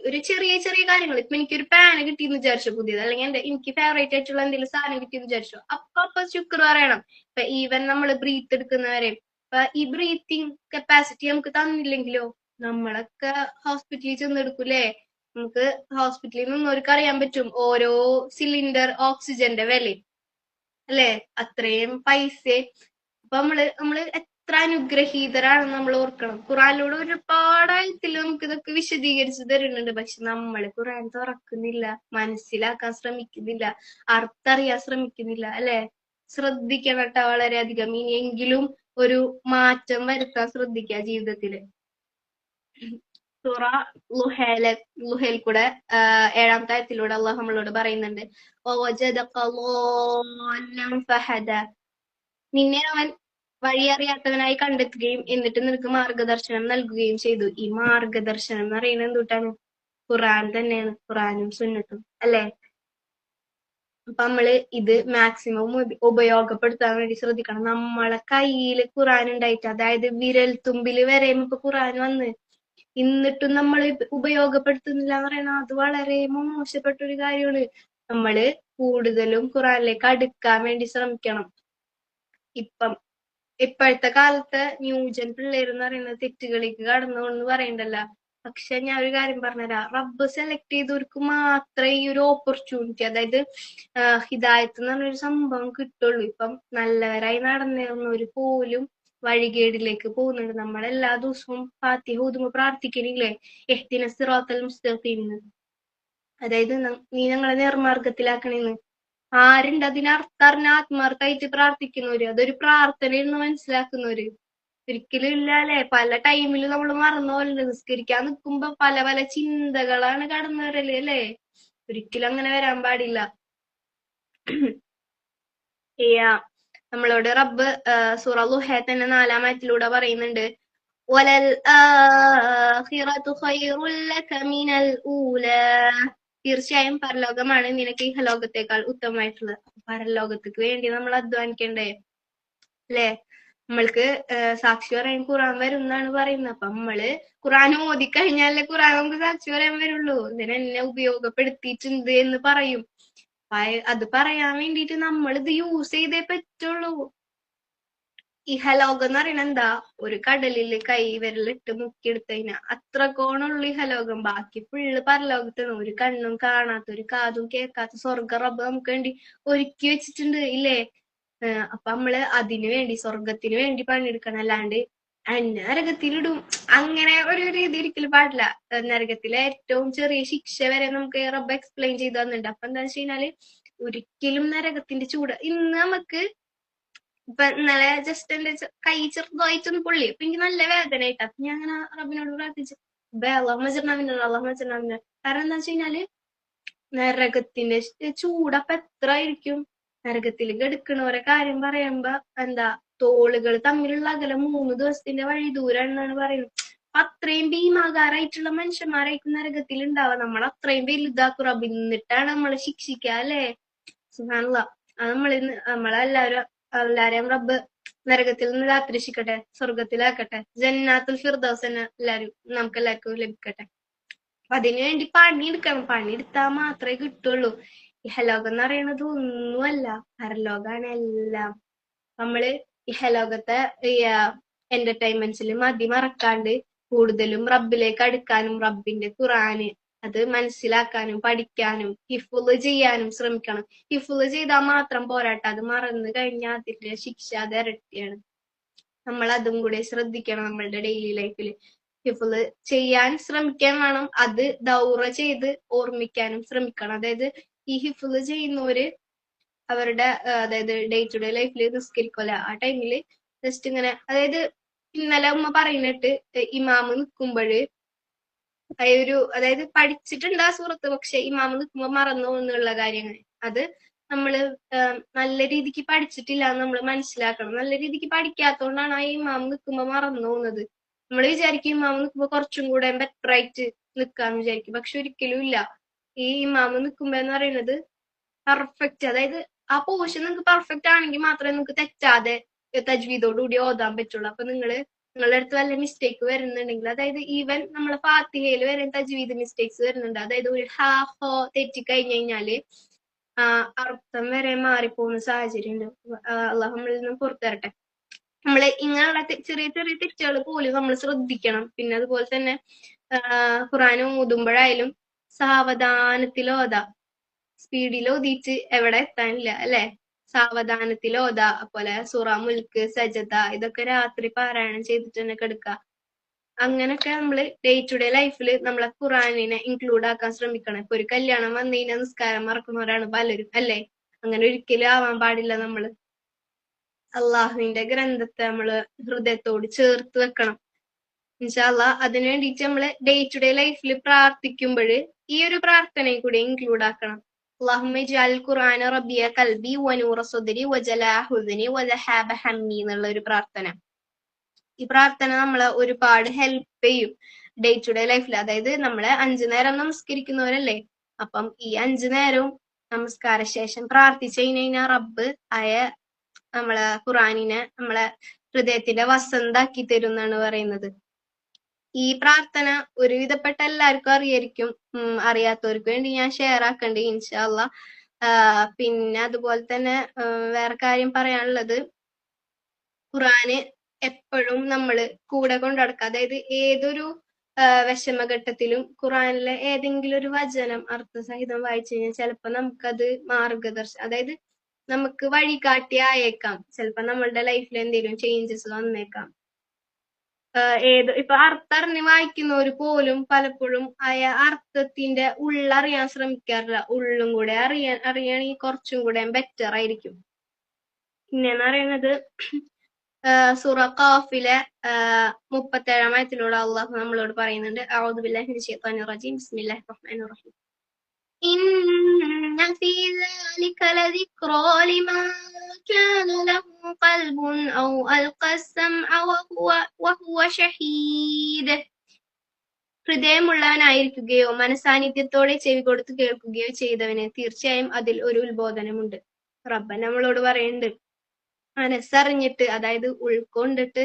ഒരു ചെറിയ ചെറിയ കാര്യങ്ങൾ, ഇപ്പൊ എനിക്കൊരു പാന് കിട്ടിയെന്ന് വിചാരിച്ചു പുതിയത്, അല്ലെങ്കിൽ എനിക്ക് ഫേവറേറ്റ് ആയിട്ടുള്ള എന്തെങ്കിലും സാധനം കിട്ടിയെന്ന് വിചാരിച്ചു, അപ്പൊ ശുക്ർ പറയണം. ഇപ്പൊ ഈവൻ നമ്മൾ ബ്രീത്ത് എടുക്കുന്നവരെ ഇപ്പൊ ഈ ബ്രീത്തിങ് കപ്പാസിറ്റി നമുക്ക് തന്നില്ലെങ്കിലോ, നമ്മളൊക്കെ ഹോസ്പിറ്റലിൽ ചെന്നെടുക്കൂലേ. നമുക്ക് ഹോസ്പിറ്റലിൽ നിന്നവർക്ക് അറിയാൻ പറ്റും ഓരോ സിലിണ്ടർ ഓക്സിജന്റെ വില, അല്ലെ. അത്രയും പൈസ. അപ്പൊ നമ്മള് എത്ര അനുഗ്രഹീതരാണെന്ന് നമ്മൾ ഓർക്കണം. ഖുറാനിലൂടെ ഒരുപാട് ആഴത്തിൽ നമുക്ക് ഇതൊക്കെ വിശദീകരിച്ചു തരുന്നുണ്ട്. പക്ഷെ നമ്മള് ഖുറാൻ തുറക്കുന്നില്ല, മനസ്സിലാക്കാൻ ശ്രമിക്കുന്നില്ല, അർത്ഥറിയാൻ ശ്രമിക്കുന്നില്ല, അല്ലെ. ശ്രദ്ധിക്കണം കേട്ടോ, വളരെയധികം. ഇനിയെങ്കിലും ഒരു മാറ്റം വരുത്താൻ ശ്രദ്ധിക്കുക ജീവിതത്തില്. സൂറ ലുഹയിൽ കൂടെ 7-ാമത്തെ ആയത്തിലൂടെ അള്ളാഹു നമ്മളോട് പറയുന്നുണ്ട്, നിന്നെ അവൻ വഴിയറിയാത്തവനായി കണ്ടെത്തുകയും എന്നിട്ട് നിനക്ക് മാർഗദർശനം നൽകുകയും ചെയ്തു. ഈ മാർഗദർശനം എന്ന് പറയുന്നത് എന്തുട്ടാണ്? ഖുറാൻ തന്നെയാണ്, ഖുറാനും സുന്നത്തും, അല്ലെ. അപ്പൊ നമ്മള് ഇത് മാക്സിമം ഉപയോഗപ്പെടുത്താൻ വേണ്ടി ശ്രദ്ധിക്കണം. നമ്മളെ കയ്യില് ഖുറാൻ ഉണ്ടായിട്ട്, അതായത് വിരൽ തുമ്പില് വരെ ഇപ്പൊ ഖുറാൻ വന്ന് എന്നിട്ടും നമ്മൾ ഉപയോഗപ്പെടുത്തുന്നില്ല എന്ന് പറയുന്നത് അത് വളരെ മോശപ്പെട്ട ഒരു കാര്യമാണ്. നമ്മള് കൂടുതലും ഖുറാനിലേക്ക് അടുക്കാൻ വേണ്ടി ശ്രമിക്കണം. ഇപ്പോഴത്തെ കാലത്തെ ന്യൂജൻ പിള്ളേർ എന്ന് പറയുന്നത് തെറ്റുകളിലേക്ക് കടന്നുകൊണ്ട് പറയണ്ടല്ല. പക്ഷെ ഞാൻ ഒരു കാര്യം പറഞ്ഞുതരാം, റബ്ബ് സെലക്ട് ചെയ്തവർക്ക് മാത്രമേ ഈ ഒരു ഓപ്പർച്യൂണിറ്റി, അതായത് ഹിദായത്ത് എന്ന് പറഞ്ഞൊരു സംഭവം കിട്ടുള്ളൂ. ഇപ്പം നല്ലവരായി നടന്നവര് പോലും വഴികേടിലേക്ക് പോകുന്നുണ്ട്. നമ്മൾ എല്ലാ ദിവസവും ഫാത്തിഹ ഓതുമ്പോ പ്രാർത്ഥിക്കണില്ലേ, ഇഹ്ദിന സിറാത്തൽ മുസ്തഖീം, അതായത് നീ ഞങ്ങളെ നേർമാർഗത്തിലാക്കണേന്ന്. ആരുണ്ട് അതിനർത്ഥറിഞ്ഞ ആത്മാർത്ഥമായിട്ട് പ്രാർത്ഥിക്കുന്നവര്, അതൊരു പ്രാർത്ഥനയെന്ന് മനസ്സിലാക്കുന്നവര് ഒരിക്കലും ഇല്ല അല്ലെ. പല ടൈമില് നമ്മൾ മറന്നു പോലുണ്ട്. നിസ്കരിക്കാൻ നിൽക്കുമ്പോ പല പല ചിന്തകളാണ് കടന്നു വരല് അല്ലെ. ഒരിക്കലും അങ്ങനെ വരാൻ പാടില്ല. നമ്മളോട് റബ്ബ് സൂറ ളുഹ തന്നെ 4-ാം ആയത്തിലൂടെ പറയുന്നുണ്ട്, തീർച്ചയായും പരലോകമാണ് നിനക്ക് ഇഹലോകത്തേക്കാൾ ഉത്തമമായിട്ടുള്ളത്. പരലോകത്തേക്ക് വേണ്ടി നമ്മൾ അധ്വാനിക്കണ്ടേ അല്ലെ. നമ്മൾക്ക് സാക്ഷി പറയാൻ ഖുറാൻ വരും എന്നാണ് പറയുന്നത്. അപ്പൊ നമ്മള് ഖുറാൻ ഓതിക്കഴിഞ്ഞാലേ ഖുറാൻ നമുക്ക് സാക്ഷി പറയാൻ വരുള്ളൂ. ഇതിനെന്നെ ഉപയോഗപ്പെടുത്തിയിട്ടുണ്ട് എന്ന് പറയും. അത് പറയാൻ വേണ്ടിയിട്ട് നമ്മൾ ഇത് യൂസ് ചെയ്തേ പറ്റുള്ളൂ. ഇഹലോകം എന്ന് പറയണ എന്താ, ഒരു കടലില് വിരലിട്ട് മുക്കിയെടുത്ത് കഴിഞ്ഞാൽ അത്രക്കോണുള്ളൂ ഇഹലോകം. ബാക്കി ഫുള്ള് പരലോകത്താണ്. ഒരു കണ്ണും കാണാത്ത, ഒരു കാതും കേൾക്കാത്ത സ്വർഗ റബ്ബ് നമുക്ക് വേണ്ടി ഒരുക്കി വെച്ചിട്ടുണ്ട് ഇല്ലേ. അപ്പൊ നമ്മള് അതിനു വേണ്ടി, സ്വർഗത്തിന് വേണ്ടി പണിയെടുക്കണം. അല്ലാണ്ട് നരകത്തിലിടും അങ്ങനെ ഒരു രീതി ഒരിക്കലും പാടില്ല. നരകത്തിലെ ഏറ്റവും ചെറിയ ശിക്ഷ വരെ നമുക്ക് റബ്ബ് എക്സ്പ്ലെയിൻ ചെയ്ത് തന്നിട്ടുണ്ട്. അപ്പൊ എന്താ വെച്ച് കഴിഞ്ഞാല് ഒരിക്കലും നരകത്തിന്റെ ചൂട് ഇന്ന് നമുക്ക് ഇപ്പൊ ഇന്നലെ ജസ്റ്റ് എന്റെ കൈ ചെറുതായിട്ടൊന്ന് പൊള്ളി. അപ്പൊ എനിക്ക് നല്ല വേദനയായിട്ട്. അപ്പൊ ഞാൻ അങ്ങനെ റബ്ബിനോട് പ്രാർത്ഥിച്ചു, അള്ളാഹ്. കാരണം എന്താ വെച്ച് കഴിഞ്ഞാല് നരകത്തിന്റെ ചൂട് അപ്പൊ എത്ര ആയിരിക്കും. നരകത്തിൽ കിടക്കണവരെ കാര്യം പറയുമ്പോ എന്താ, തോളുകൾ തമ്മിലുള്ള അകലം 3 ദിവസത്തിന്റെ വഴി ദൂരാണെന്നാണ് പറയുന്നത്. അത്രയും ഭീമാകാരായിട്ടുള്ള മനുഷ്യന്മാരായിരിക്കും നരകത്തിൽ ഉണ്ടാവുക. നമ്മൾ അത്രയും വലുതാക്കും റബ്ബ്, എന്നിട്ടാണ് നമ്മളെ ശിക്ഷിക്കുക അല്ലെ. സുബ്ഹാനല്ലാഹ്. അത് നമ്മളെല്ലാരെയും റബ്ബ് നരകത്തിൽ നിന്ന് കാത്തിരക്ഷിക്കട്ടെ, സ്വർഗത്തിലാക്കട്ടെ. ജന്നാത്തുൽ ഫിർദൗസ് തന്നെ നമുക്ക് എല്ലാവർക്കും ലഭിക്കട്ടെ. അപ്പൊ അതിനു വേണ്ടി പണിയെടുക്കണം. പണിയെടുത്താൽ മാത്രമേ കിട്ടുള്ളൂ. ഇഹലോകം എന്ന് പറയുന്നത് ഒന്നുമല്ല, പരലോകാണ് എല്ലാം. നമ്മള് ഇഹലോകത്തെ എന്റർടൈൻമെന്റ്സിൽ മറക്കാണ്ട് കൂടുതലും റബ്ബിലേക്ക് അടുക്കാനും റബ്ബിന്റെ ഖുറാന് അത് മനസ്സിലാക്കാനും പഠിക്കാനും ഹിഫ്ള് ചെയ്യാനും ശ്രമിക്കണം. ഹിഫ്ള് ചെയ്താൽ മാത്രം പോരാട്ടം, അത് മറന്നു കഴിഞ്ഞാൽ അതിന്റെ ശിക്ഷ അത് ഇരട്ടിയാണ്. നമ്മൾ അതും കൂടെ ശ്രദ്ധിക്കണം. നമ്മളുടെ ഡെയിലി ലൈഫിൽ ഹിഫ്ള് ചെയ്യാൻ ശ്രമിക്കാൻ വേണം. അത് ദൗറ ചെയ്ത് ഓർമ്മിക്കാനും ശ്രമിക്കണം. അതായത് ഈ ഹിഫ്ള് ചെയ്യുന്നവര് അവരുടെ അതായത് ഡേ ടു ഡേ ലൈഫിൽ നിസ്കരിക്കല ആ ടൈമില് ജസ്റ്റ് ഇങ്ങനെ, അതായത് ഇന്നലെ ഉമ്മ പറയുന്നിട്ട് ഇമാമ് നിൽക്കുമ്പോഴ് അതായത് പഠിച്ചിട്ടുണ്ട് ആ സൂറത്ത്, പക്ഷെ ഇമാമ് നിൽക്കുമ്പോ മറന്നു എന്നുള്ള കാര്യങ്ങൾ അത് നമ്മള് നല്ല രീതിക്ക് പഠിച്ചിട്ടില്ല എന്ന് നമ്മൾ മനസ്സിലാക്കണം. നല്ല രീതിക്ക് പഠിക്കാത്തോണ്ടാണ് ആ ഇമാമ് നിൽക്കുമ്പോ മറന്നു പോകുന്നത്. നമ്മൾ വിചാരിക്കും ഇമാമ് നിൽക്കുമ്പോ കുറച്ചും കൂടെ ബെറ്റർ ആയിട്ട് നിൽക്കാന്ന് വിചാരിക്കും, പക്ഷെ ഒരിക്കലും ഇല്ല. ഈ ഇമാമ് നിൽക്കുമ്പോ എന്ന് പറയുന്നത് പെർഫെക്റ്റ്, അതായത് ആ പോർഷൻ നിങ്ങൾക്ക് പെർഫെക്റ്റ് ആണെങ്കിൽ മാത്രമേ നിങ്ങൾക്ക് തെറ്റാതെ തജ്വീദോടുകൂടി ഓതാൻ പറ്റുള്ളൂ. അപ്പൊ നിങ്ങളുടെ അടുത്ത് വല്ല മിസ്റ്റേക്ക് വരുന്നുണ്ടെങ്കിൽ, അതായത് ഈവൻ നമ്മളെ ഫാത്തിഹയിൽ വരെ തജ്വീദ് മിസ്റ്റേക്സ് വരുന്നുണ്ട്. അതായത് ഒരു ഹാഫോ തെറ്റി കഴിഞ്ഞു കഴിഞ്ഞാല് അർത്ഥം വരെ മാറിപ്പോകുന്ന സാഹചര്യം ഉണ്ട്. അള്ളാഹു നമ്മളിൽ നിന്ന് പുറത്തിരട്ടെ. നമ്മള് ഇങ്ങനെയുള്ള ചെറിയ ചെറിയ തെറ്റുകൾ പോലും നമ്മൾ ശ്രദ്ധിക്കണം. പിന്നെ അതുപോലെ തന്നെ ഖുർആൻ ഓതുമ്പോഴായാലും സാവധാനത്തിലോതാ, സ്പീഡിലോതിച്ച് എവിടെ എത്താനില്ല അല്ലെ. സാവധാനത്തിലോതാ. അതുപോലെ സൂറ മുൽക്ക്, സജദ ഇതൊക്കെ രാത്രി പാരായണം ചെയ്തിട്ട് തന്നെ കിടക്കുക. അങ്ങനൊക്കെ നമ്മള് ഡേ ടു ഡേ ലൈഫിൽ നമ്മളെ ഖുറാനിനെ ഇൻക്ലൂഡ് ആക്കാൻ ശ്രമിക്കണം. ഇപ്പൊ ഒരു കല്യാണം വന്നു കഴിഞ്ഞാൽ നിസ്കാരം മറക്കുന്നവരാണ് പലരും അല്ലെ. അങ്ങനെ ഒരിക്കലും ആവാൻ പാടില്ല. നമ്മള് അള്ളാഹുവിന്റെ ഗ്രന്ഥത്തെ നമ്മള് ഹൃദയത്തോട് ചേർത്ത് വെക്കണം ഇൻഷാ അള്ളാഹ്. അതിനു വേണ്ടിയിട്ട് നമ്മള് ഡേ ടു ഡേ ലൈഫിൽ പ്രാർത്ഥിക്കുമ്പോൾ ഈ ഒരു പ്രാർത്ഥനയും കൂടി ഇൻക്ലൂഡ് ആക്കണം. അല്ലാഹുമ്മ ഇജ്അൽ ഖുർആന റബിയ ഖൽബി വനൂറ സദ്രി വജലാ ഹുസ്നി വദഹാബ ഹമ്മി എന്നുള്ള ഒരു പ്രാർത്ഥന. ഈ പ്രാർത്ഥന നമ്മളെ ഒരുപാട് ഹെൽപ്പ് ചെയ്യും ഡേ ടു ഡേ ലൈഫിൽ. അതായത് നമ്മളെ 5 നേരം നമസ്കരിക്കുന്നവരല്ലേ, അപ്പം ഈ 5 നേരവും നമസ്കാര ശേഷം പ്രാർത്ഥിച്ചു കഴിഞ്ഞാൽ റബ്ബ് നമ്മളെ ഖുറാനിനെ നമ്മളെ ഹൃദയത്തിന്റെ വസന്താക്കി തരും എന്നാണ് പറയുന്നത്. ഈ പ്രാർത്ഥന ഒരുവിധപ്പെട്ട എല്ലാവർക്കും അറിയായിരിക്കും. അറിയാത്തവർക്ക് വേണ്ടി ഞാൻ ഷെയർ ആക്കണ്ട് ഇൻഷാ അള്ളാ. പിന്നെ അതുപോലെ തന്നെ വേറെ കാര്യം പറയാനുള്ളത്, ഖുറാന് എപ്പോഴും നമ്മള് കൂടെ കൊണ്ടു നടക്കുക. അതായത് ഏതൊരു വിഷമഘട്ടത്തിലും ഖുറാനിലെ ഏതെങ്കിലും ഒരു വചനം അർത്ഥസഹിതം വായിച്ചു കഴിഞ്ഞാൽ ചിലപ്പോ നമുക്കത് അതായത് നമുക്ക് വഴികാട്ടി ആയേക്കാം. ചിലപ്പോ നമ്മളുടെ ലൈഫിൽ എന്തെങ്കിലും ചേഞ്ചസ് വന്നേക്കാം. ഇപ്പൊ അർത്ഥം അറിഞ്ഞ് വായിക്കുന്നവര് പോലും പലപ്പോഴും അർത്ഥത്തിന്റെ ഉള്ളറിയാൻ ശ്രമിക്കാറില്ല. ഉള്ളും കൂടെ അറിയണമെങ്കിൽ കുറച്ചും കൂടെ ബെറ്റർ ആയിരിക്കും. പിന്നെന്ന് പറയുന്നത് സൂറ ഖാഫിലെ 37-ാം ആയത്തിലൂടെ അള്ളാഹു നമ്മളോട് പറയുന്നുണ്ട്, അഊദു ബില്ലാഹി മിനശ് ശൈത്വാനിർ റജീം, ബിസ്മില്ലാഹിർ റഹ്മാനിർ റഹീം. ഇന്ന ഫീ ദാലിക ലദിക്റാ ലിമൻ കാന ലഹു ഖൽബുൻ ഔ അൽഖ അസ്സംഅ വഹുവ ഷഹീദ്. ഹൃദയമുള്ളവനായിരിക്കുകയോ മനസാന്നിധ്യത്തോടെ ചെവി കൊടുത്ത് കേൾക്കുകയോ ചെയ്തവന് തീർച്ചയായും അതിൽ ഒരു ഉത്ബോധനമുണ്ട്. റബ്ബൻ നമ്മളോട് പറയുന്നുണ്ട്, മനസ്സറിഞ്ഞിട്ട്, അതായത് ഉൾക്കൊണ്ടിട്ട്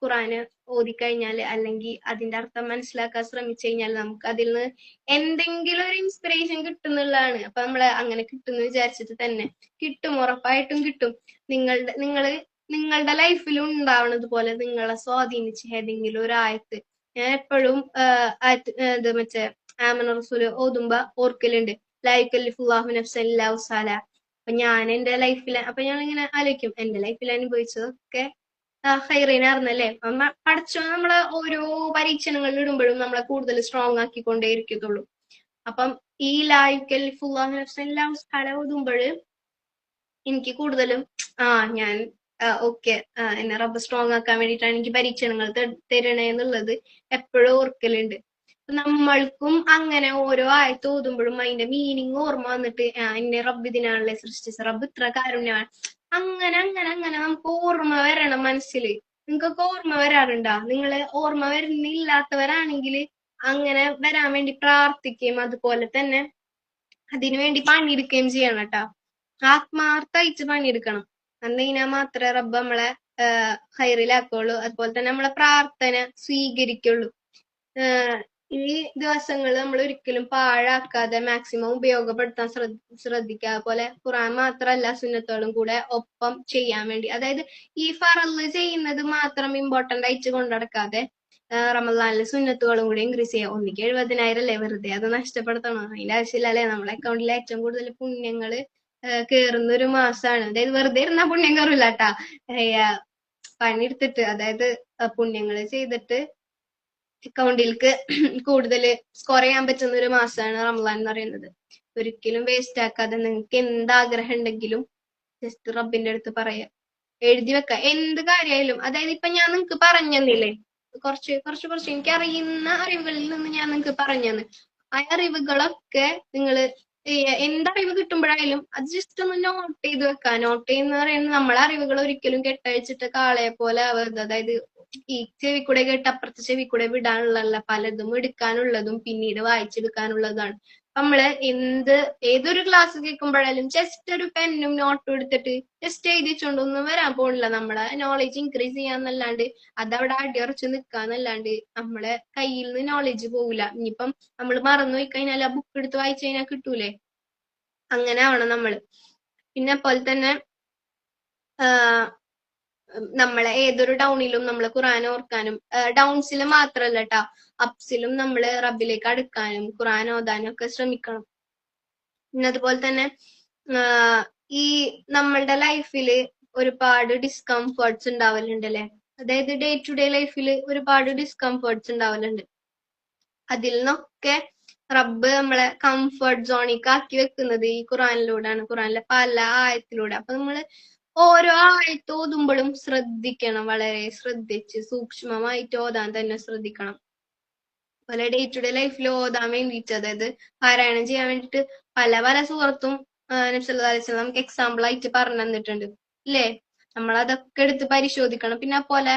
ഖുറാന് ഓതിക്കഴിഞ്ഞാല് അല്ലെങ്കിൽ അതിന്റെ അർത്ഥം മനസ്സിലാക്കാൻ ശ്രമിച്ചു കഴിഞ്ഞാൽ നമുക്ക് അതിൽ നിന്ന് എന്തെങ്കിലും ഒരു ഇൻസ്പിറേഷൻ കിട്ടുന്നുള്ളതാണ്. അപ്പൊ നമ്മള് അങ്ങനെ കിട്ടുന്നു വിചാരിച്ചിട്ട് തന്നെ കിട്ടും, ഉറപ്പായിട്ടും കിട്ടും. നിങ്ങളുടെ ലൈഫിൽ ഉണ്ടാവണത് പോലെ നിങ്ങളെ സ്വാധീനിച്ച് ഏതെങ്കിലും ഒരു ആയത്ത്. ഞാൻ എപ്പോഴും ഇത് മറ്റേ ആമന റസൂല് ഓതുമ്പോ ഓർക്കലുണ്ട്, ലാ യുകല്ലിഫുല്ലാഹു നഫ്സൻ ഇല്ലാ വുസ്അഹാ. അപ്പൊ ഞാൻ എന്റെ ലൈഫിൽ അപ്പൊ ഞാൻ ഇങ്ങനെ ആലോചിക്കും, എന്റെ ലൈഫിൽ അനുഭവിച്ചതൊക്കെ ഹൈറീനാർന്നല്ലേ. പഠിച്ചോ നമ്മളെ ഓരോ പരീക്ഷണങ്ങളിൽ ഇടുമ്പോഴും നമ്മളെ കൂടുതൽ സ്ട്രോങ് ആക്കിക്കൊണ്ടേ ഇരിക്കത്തുള്ളൂ. അപ്പം ഈ ലാ യുകല്ലിഫുല്ലാഹു നഫ്സൻ ഇല്ലാ വുസ്അഹാ ഓതുമ്പോൾ എനിക്ക് കൂടുതലും ഞാൻ ഓക്കെ, എന്നെ റബ്ബ് സ്ട്രോങ് ആക്കാൻ വേണ്ടിയിട്ടാണ് എനിക്ക് പരീക്ഷണങ്ങൾ തരണേ എന്നുള്ളത് എപ്പോഴും ഓർക്കലുണ്ട്. നമ്മൾക്കും അങ്ങനെ ഓരോ ആയത്ത് ഓതുമ്പോഴും അതിന്റെ മീനിങ് ഓർമ്മ വന്നിട്ട് എന്നെ റബ്ബ് ഇതിനാണല്ലേ സൃഷ്ടിച്ചത്, റബ്ബ് ഇത്ര കാരുണ്യമാണ്, അങ്ങനെ അങ്ങനെ അങ്ങനെ നമുക്ക് ഓർമ്മ വരണം മനസ്സില്. നിങ്ങൾക്കൊക്കെ ഓർമ്മ വരാറുണ്ടോ? നിങ്ങള് ഓർമ്മ വരുന്നില്ലാത്തവരാണെങ്കിൽ അങ്ങനെ വരാൻ വേണ്ടി പ്രാർത്ഥിക്കുകയും അതുപോലെ തന്നെ അതിനുവേണ്ടി പണിയെടുക്കുകയും ചെയ്യണം കേട്ടോ. ആത്മാർത്ഥമായിട്ട് പണിയെടുക്കണം. അന്നതിനാ മാത്രമേ റബ്ബ് നമ്മളെ ഹൈറിലാക്കുള്ളൂ. അതുപോലെ തന്നെ നമ്മളെ പ്രാർത്ഥന സ്വീകരിക്കുള്ളൂ. ഈ ദിവസങ്ങൾ നമ്മൾ ഒരിക്കലും പാഴാക്കാതെ മാക്സിമം ഉപയോഗപ്പെടുത്താൻ ശ്രദ്ധിക്കുക. അതുപോലെ ഖുർആൻ മാത്രമല്ല സുന്നത്തുകളും കൂടെ ഒപ്പം ചെയ്യാൻ വേണ്ടി, അതായത് ഈ ഫറള് ചെയ്യുന്നത് മാത്രം ഇമ്പോർട്ടന്റ് ആയിട്ട് കൊണ്ടുനടക്കാതെ റമദാനിലെ സുന്നത്തുകളും കൂടി ഇൻക്രീസ് ചെയ്യുക. ഒന്നിക്ക് 70,000 അല്ലേ, വെറുതെ അത് നഷ്ടപ്പെടുത്തണം, അതിന്റെ ആവശ്യമില്ലല്ലേ. നമ്മളെ അക്കൗണ്ടിൽ ഏറ്റവും കൂടുതൽ പുണ്യങ്ങള് കേറുന്ന ഒരു മാസമാണ്. അതായത് വെറുതെ ഇരുന്ന പുണ്യം കയറില്ല കേട്ടാ, പണിയെടുത്തിട്ട്, അതായത് പുണ്യങ്ങള് ചെയ്തിട്ട് അക്കൗണ്ടിലേക്ക് കൂടുതൽ സ്കോർ ചെയ്യാൻ പറ്റുന്ന ഒരു മാസമാണ് റമദാൻ എന്ന് പറയുന്നത്. ഒരിക്കലും വേസ്റ്റ് ആക്കാതെ നിങ്ങൾക്ക് എന്താഗ്രഹം ഉണ്ടെങ്കിലും ജസ്റ്റ് റബ്ബിന്റെ അടുത്ത് പറയാ, എഴുതി വെക്ക, എന്ത് കാര്യമായാലും. അതായത് ഇപ്പൊ ഞാൻ നിങ്ങക്ക് പറഞ്ഞു തന്നില്ലേ, കുറച്ച് കുറച്ച് കുറച്ച് എനിക്ക് അറിയുന്ന അറിവുകളിൽ നിന്ന് ഞാൻ നിങ്ങൾക്ക് പറഞ്ഞു തന്നു. ആ അറിവുകളൊക്കെ നിങ്ങള് എന്തറിവ് കിട്ടുമ്പോഴായാലും അത് ജസ്റ്റ് ഒന്ന് നോട്ട് ചെയ്ത് വെക്കുക. നോട്ട് ചെയ്യുന്ന പറയുന്നത് നമ്മളെ അറിവുകൾ ഒരിക്കലും കെട്ടഴിച്ചിട്ട് കാളയെ പോലെ ആവരുത്. അതായത് ഈ ചെവി കൂടെ കേട്ട് അപ്പുറത്തെ ചെവി കൂടെ വിടാനുള്ളതല്ല, പലതും എടുക്കാനുള്ളതും പിന്നീട് വായിച്ചെടുക്കാനുള്ളതാണ്. നമ്മള് ഏതൊരു ക്ലാസ് കേൾക്കുമ്പോഴായാലും ജസ്റ്റ് ഒരു പെന്നും നോട്ടും എടുത്തിട്ട് ജസ്റ്റ് എഴുതിച്ചോണ്ടൊന്നും വരാൻ പോണില്ല. നമ്മളെ നോളേജ് ഇൻക്രീസ് ചെയ്യാന്നല്ലാണ്ട് അതവിടെ അടിയുറച്ച് നിക്കാന്നല്ലാണ്ട് നമ്മളെ കയ്യിൽ നിന്ന് നോളേജ് പോവില്ല. ഇനിയിപ്പം നമ്മൾ മറന്നുപോയി കഴിഞ്ഞാൽ ആ ബുക്ക് എടുത്ത് വായിച്ചു കഴിഞ്ഞാൽ കിട്ടൂലേ. അങ്ങനെ ആവണം നമ്മള്. പിന്നെ പോലെ തന്നെ നമ്മളെ ഏതൊരു ഡൗണിലും നമ്മള് ഖുർആൻ ഓർക്കാനും, ഡൗൺസിൽ മാത്രല്ല കേട്ടാ, അപ്സിലും നമ്മള് റബ്ബിലേക്ക് അടുക്കാനും ഖുർആൻ ഓതാനും ഒക്കെ ശ്രമിക്കണം. പിന്നെ അതുപോലെ തന്നെ ഈ നമ്മളുടെ ലൈഫില് ഒരുപാട് ഡിസ്കംഫേർട്സ് ഉണ്ടാവലുണ്ടല്ലേ. അതായത് ഡേ ടു ഡേ ലൈഫിൽ ഒരുപാട് ഡിസ്കംഫേർട്സ് ഉണ്ടാവലുണ്ട്. അതിൽ നിന്നൊക്കെ റബ്ബ് നമ്മളെ കംഫർട്ട് സോണിക്ക് ആക്കി വെക്കുന്നത് ഈ ഖുറാനിലൂടെയാണ്, ഖുറാനിലെ പല ആയത്തിലൂടെ. അപ്പൊ നമ്മള് ഓരോ ആയത്ത് ഓതുമ്പോഴും ശ്രദ്ധിക്കണം, വളരെ ശ്രദ്ധിച്ച് സൂക്ഷ്മമായിട്ട് ഓതാൻ തന്നെ ശ്രദ്ധിക്കണം. അതുപോലെ ഡേ ടു ഡേ ലൈഫിൽ ഓതാൻ വേണ്ടിയിട്ട്, അതായത് പാരായണം ചെയ്യാൻ വേണ്ടിയിട്ട് പല പല സൂറത്തും നബി സല്ലല്ലാഹു അലൈഹി വസല്ലം നമുക്ക് എക്സാമ്പിൾ ആയിട്ട് പറഞ്ഞു തന്നിട്ടുണ്ട് ഇല്ലേ. നമ്മൾ അതൊക്കെ എടുത്ത് പരിശോധിക്കണം. പിന്നെ അതുപോലെ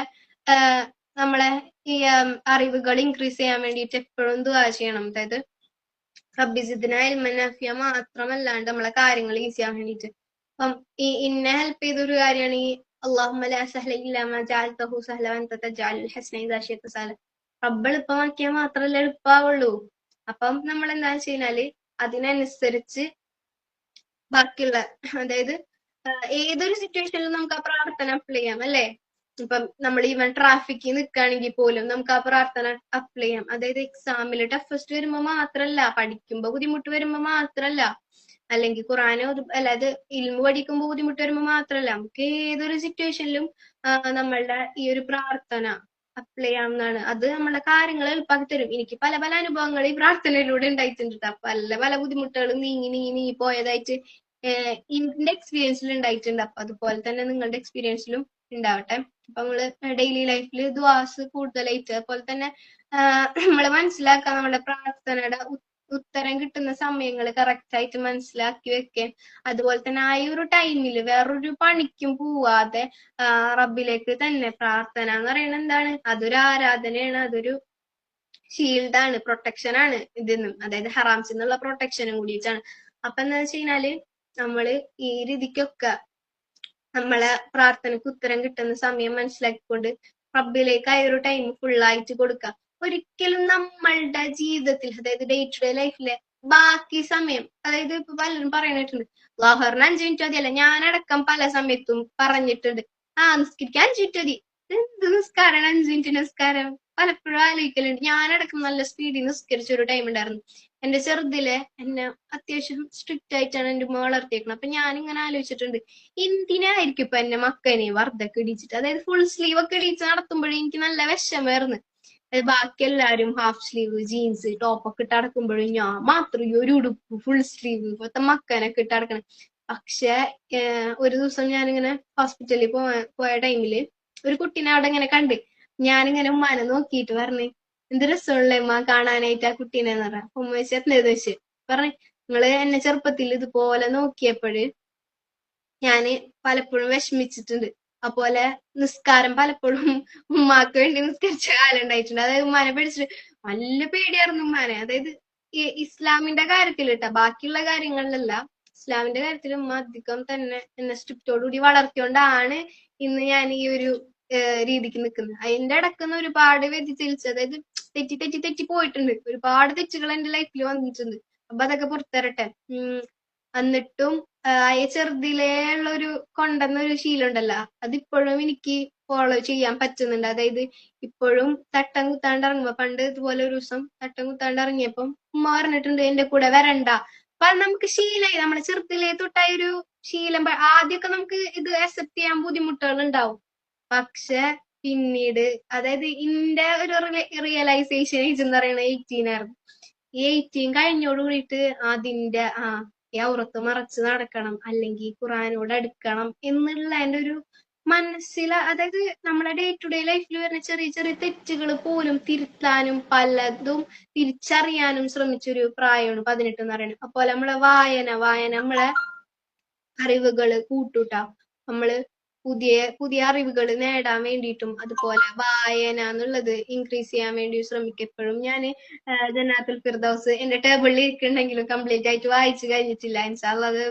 നമ്മളെ ഈ അറിവുകൾ ഇൻക്രീസ് ചെയ്യാൻ വേണ്ടിയിട്ട് എപ്പോഴും ദുആ ചെയ്യണം. അതായത് റബ്ബി സിദ്നാ ഇൽമൻ നാഫിയ മാത്രമല്ലാണ്ട് നമ്മളെ കാര്യങ്ങൾ ഈസി ആവാൻ വേണ്ടിയിട്ട്. അപ്പം ഇന്നെ ഹെൽപ്പ് ചെയ്തൊരു കാര്യമാണ് ഈ അല്ലാഹുമ്മ ലാ സഹ്ല ഇല്ലാ മാ ജഅൽതഹു സഹ്ല വഅൻത തജഅലുൽ ഹസ്ന ഇദാ ശിഅത സഹല. റബ്ബ് എളുപ്പമാക്കിയാൽ മാത്രമല്ലേ എളുപ്പമാവുള്ളൂ. അപ്പം നമ്മൾ എന്താ വെച്ചാല് അതിനനുസരിച്ച് ബാക്കിയുള്ള, അതായത് ഏതൊരു സിറ്റുവേഷനിലും നമുക്ക് ആ പ്രാർത്ഥന അപ്ലൈ ചെയ്യാം അല്ലേ. ഇപ്പം നമ്മൾ ഈവൻ ട്രാഫിക്കിൽ നിൽക്കുകയാണെങ്കിൽ പോലും നമുക്ക് ആ പ്രാർത്ഥന അപ്ലൈ ചെയ്യാം. അതായത് എക്സാമിൽ ടഫസ്റ്റ് വരുമ്പോ മാത്രല്ല, പഠിക്കുമ്പോ ബുദ്ധിമുട്ട് വരുമ്പോ മാത്രല്ല, അല്ലെങ്കിൽ ഖുറാനോ അല്ലാതെ ഇൽമു പഠിക്കുമ്പോ ബുദ്ധിമുട്ട് വരുമ്പോ മാത്രല്ല, നമുക്ക് ഏതൊരു സിറ്റുവേഷനിലും നമ്മളുടെ ഈ ഒരു പ്രാർത്ഥന അപ്ലൈ ചെയ്യാവുന്നതാണ്. അത് നമ്മളെ കാര്യങ്ങൾ എളുപ്പമാക്കി തരും. എനിക്ക് പല പല അനുഭവങ്ങൾ ഈ പ്രാർത്ഥനയിലൂടെ ഉണ്ടായിട്ടുണ്ട് ട്ടോ. പല പല ബുദ്ധിമുട്ടുകളും നീങ്ങി നീങ്ങി നീങ്ങി പോയതായിട്ട് എന്റെ എക്സ്പീരിയൻസിൽ ഉണ്ടായിട്ടുണ്ട്. അപ്പൊ അതുപോലെ തന്നെ നിങ്ങളുടെ എക്സ്പീരിയൻസിലും ഉണ്ടാവട്ടെ. അപ്പൊ നമ്മള് ഡെയിലി ലൈഫിൽ ദുആസ് കൂടുതലായിട്ട് അതുപോലെ തന്നെ നമ്മള് മനസ്സിലാക്കുക, നമ്മുടെ പ്രാർത്ഥനയുടെ ഉത്തരം കിട്ടുന്ന സമയങ്ങൾ കറക്റ്റ് ആയിട്ട് മനസ്സിലാക്കി വെക്കാൻ. അതുപോലെ തന്നെ ആ ഒരു ടൈമിൽ വേറൊരു പണിക്കും പോവാതെ റബ്ബിലേക്ക് തന്നെ പ്രാർത്ഥന എന്ന് പറയുന്നത് എന്താണ്? അതൊരു ആരാധനയാണ്, അതൊരു ഷീൽഡാണ്, പ്രൊട്ടക്ഷൻ ആണ് ഇതിന്നും, അതായത് ഹറാംസിൽ നിന്നുള്ള പ്രൊട്ടക്ഷനും കൂടിയിട്ടാണ്. അപ്പൊ എന്താ വെച്ച് കഴിഞ്ഞാല് നമ്മള് ഈ രീതിക്കൊക്കെ നമ്മളെ പ്രാർത്ഥനക്ക് ഉത്തരം കിട്ടുന്ന സമയം മനസ്സിലാക്കിക്കൊണ്ട് റബ്ബിലേക്ക് ആ ഒരു ടൈം ഫുള്ളായിട്ട് കൊടുക്കുക. ഒരിക്കലും നമ്മളുടെ ജീവിതത്തിൽ, അതായത് ഡേ ടു ഡേ ലൈഫിലെ ബാക്കി സമയം, അതായത് ഇപ്പൊ പലരും പറയാനായിട്ടുണ്ട് ളഹറിന് 5 മിനിറ്റ് മതിയല്ല. ഞാനടക്കം പല സമയത്തും പറഞ്ഞിട്ടുണ്ട് നിസ്കരിക്കാൻ 5 മിനിറ്റ് മതി. എന്ത് നിസ്കാരം 5 മിനിറ്റ് നിസ്കാരം? പലപ്പോഴും ആലോചിക്കലുണ്ട്. ഞാനടക്കം നല്ല സ്പീഡിൽ നിസ്കരിച്ച ഒരു ടൈം ഉണ്ടായിരുന്നു. എന്റെ ചെറുതിലെ എന്നെ അത്യാവശ്യം സ്ട്രിക്റ്റ് ആയിട്ടാണ് എന്റെ ഉമ്മ വളർത്തിയേക്കുന്നത്. അപ്പൊ ഞാനിങ്ങനെ ആലോചിച്ചിട്ടുണ്ട്, എന്തിനായിരിക്കും ഇപ്പൊ എന്റെ മക്കനെ വർദ്ധൊക്കെ ഇടിച്ചിട്ട്, അതായത് ഫുൾ സ്ലീവ് ഒക്കെ ഇടിച്ച് നടത്തുമ്പോഴേ എനിക്ക് നല്ല വിഷമായിരുന്നു. ബാക്കി എല്ലാരും ഹാഫ് സ്ലീവ് ജീൻസ് ടോപ്പൊക്കെ ഇട്ട് നടക്കുമ്പോഴും ഞാൻ മാത്രം ഈ ഒരു ഉടുപ്പ് ഫുൾ സ്ലീവ് ഇപ്പോഴത്തെ മക്കനൊക്കെ ഇട്ട് നടക്കണം. പക്ഷെ ഒരു ദിവസം ഞാനിങ്ങനെ ഹോസ്പിറ്റലിൽ പോയ ടൈമില് ഒരു കുട്ടീനെ അവിടെ ഇങ്ങനെ കണ്ട്. ഞാനിങ്ങനെ ഉമ്മാനെ നോക്കിയിട്ട് പറഞ്ഞു, എന്ത് രസമുള്ള ഉമ്മ കാണാനായിട്ട് ആ കുട്ടീനെന്ന് പറഞ്ഞ. ഉമ്മ വെച്ച് എന്തേന്ന് വെച്ച് പറഞ്ഞു, നിങ്ങള് എന്നെ ചെറുപ്പത്തിൽ ഇതുപോലെ നോക്കിയപ്പോഴ് ഞാന് പലപ്പോഴും വിഷമിച്ചിട്ടുണ്ട്. അതുപോലെ നിസ്കാരം പലപ്പോഴും ഉമ്മാക്ക് വേണ്ടി നിസ്കരിച്ച കാലം ഉണ്ടായിട്ടുണ്ട്. അതായത് ഉമ്മാനെ പേടിച്ചിട്ട് നല്ല പേടിയായിരുന്നു ഉമ്മാനെ. അതായത് ഈ ഇസ്ലാമിന്റെ കാര്യത്തിൽ കേട്ടോ, ബാക്കിയുള്ള കാര്യങ്ങളിലല്ല, ഇസ്ലാമിന്റെ കാര്യത്തിൽ ഉമ്മ അധികം തന്നെ എന്നെ സ്ട്രിക്റ്റോടുകൂടി വളർത്തിയോണ്ടാണ് ഇന്ന് ഞാൻ ഈ ഒരു രീതിക്ക് നിൽക്കുന്നത്. അതിന്റെ ഇടക്കുന്ന ഒരുപാട് വ്യതിചലിച്ച്, അതായത് തെറ്റി തെറ്റി തെറ്റി പോയിട്ടുണ്ട്. ഒരുപാട് തെറ്റുകൾ എന്റെ ലൈഫിൽ വന്നിട്ടുണ്ട്. അപ്പൊ അതൊക്കെ പുറത്തരട്ടെ. എന്നിട്ടും ചെറുതിലേ ഉള്ള ഒരു കൊണ്ടുവന്ന ഒരു ശീലം ഉണ്ടല്ലോ, അതിപ്പോഴും എനിക്ക് ഫോളോ ചെയ്യാൻ പറ്റുന്നുണ്ട്. അതായത് ഇപ്പോഴും തട്ടം കുത്താണ്ട് ഇറങ്ങുമ്പോ, പണ്ട് ഇതുപോലെ ഒരു ദിവസം തട്ടം കുത്താണ്ട് ഇറങ്ങിയപ്പം ഉമ്മ പറഞ്ഞിട്ടുണ്ട് എന്റെ കൂടെ വരണ്ട. അപ്പൊ അത് നമുക്ക് ശീലമായി, നമ്മളെ ചെറുതിലേ തൊട്ടായ ഒരു ശീലം. ആദ്യമൊക്കെ നമുക്ക് ഇത് അക്സെപ്റ്റ് ചെയ്യാൻ ബുദ്ധിമുട്ടുകൾ ഉണ്ടാവും. പക്ഷെ പിന്നീട്, അതായത് ഇന്റെ ഒരു റിയലൈസേഷൻ ഏജ് എന്ന് പറയുന്നത് 18 ആയിരുന്നു. ഈ 18 കഴിഞ്ഞോട് കൂടിയിട്ട് അതിന്റെ ഈ ഔറത്ത് മറച്ച് നടക്കണം, അല്ലെങ്കിൽ ഖുറാനോട് അടുക്കണം എന്നുള്ള എന്റെ ഒരു മനസ്സില്, അതായത് നമ്മുടെ ഡേ ടു ഡേ ലൈഫിൽ വരുന്ന ചെറിയ ചെറിയ തെറ്റുകൾ പോലും തിരുത്താനും പലതും തിരിച്ചറിയാനും ശ്രമിച്ചൊരു പ്രായമാണ് 18 എന്ന് പറയുന്നത്. അപ്പോൾ നമ്മളെ വായന നമ്മളെ അറിവുകള് കൂട്ടൂട്ടാ. നമ്മള് പുതിയ പുതിയ അറിവുകൾ നേടാൻ വേണ്ടിയിട്ടും അതുപോലെ വായന എന്നുള്ളത് ഇൻക്രീസ് ചെയ്യാൻ വേണ്ടി ശ്രമിക്കും. എപ്പോഴും ഞാൻ ജന്നാത്തുൽ ഫിർദൗസ് എന്റെ ടേബിളിൽ ഇരിക്കുന്നുണ്ടെങ്കിലും കംപ്ലീറ്റ് ആയിട്ട് വായിച്ചു കഴിഞ്ഞിട്ടില്ല. ഇൻഷാ അള്ളാ അത്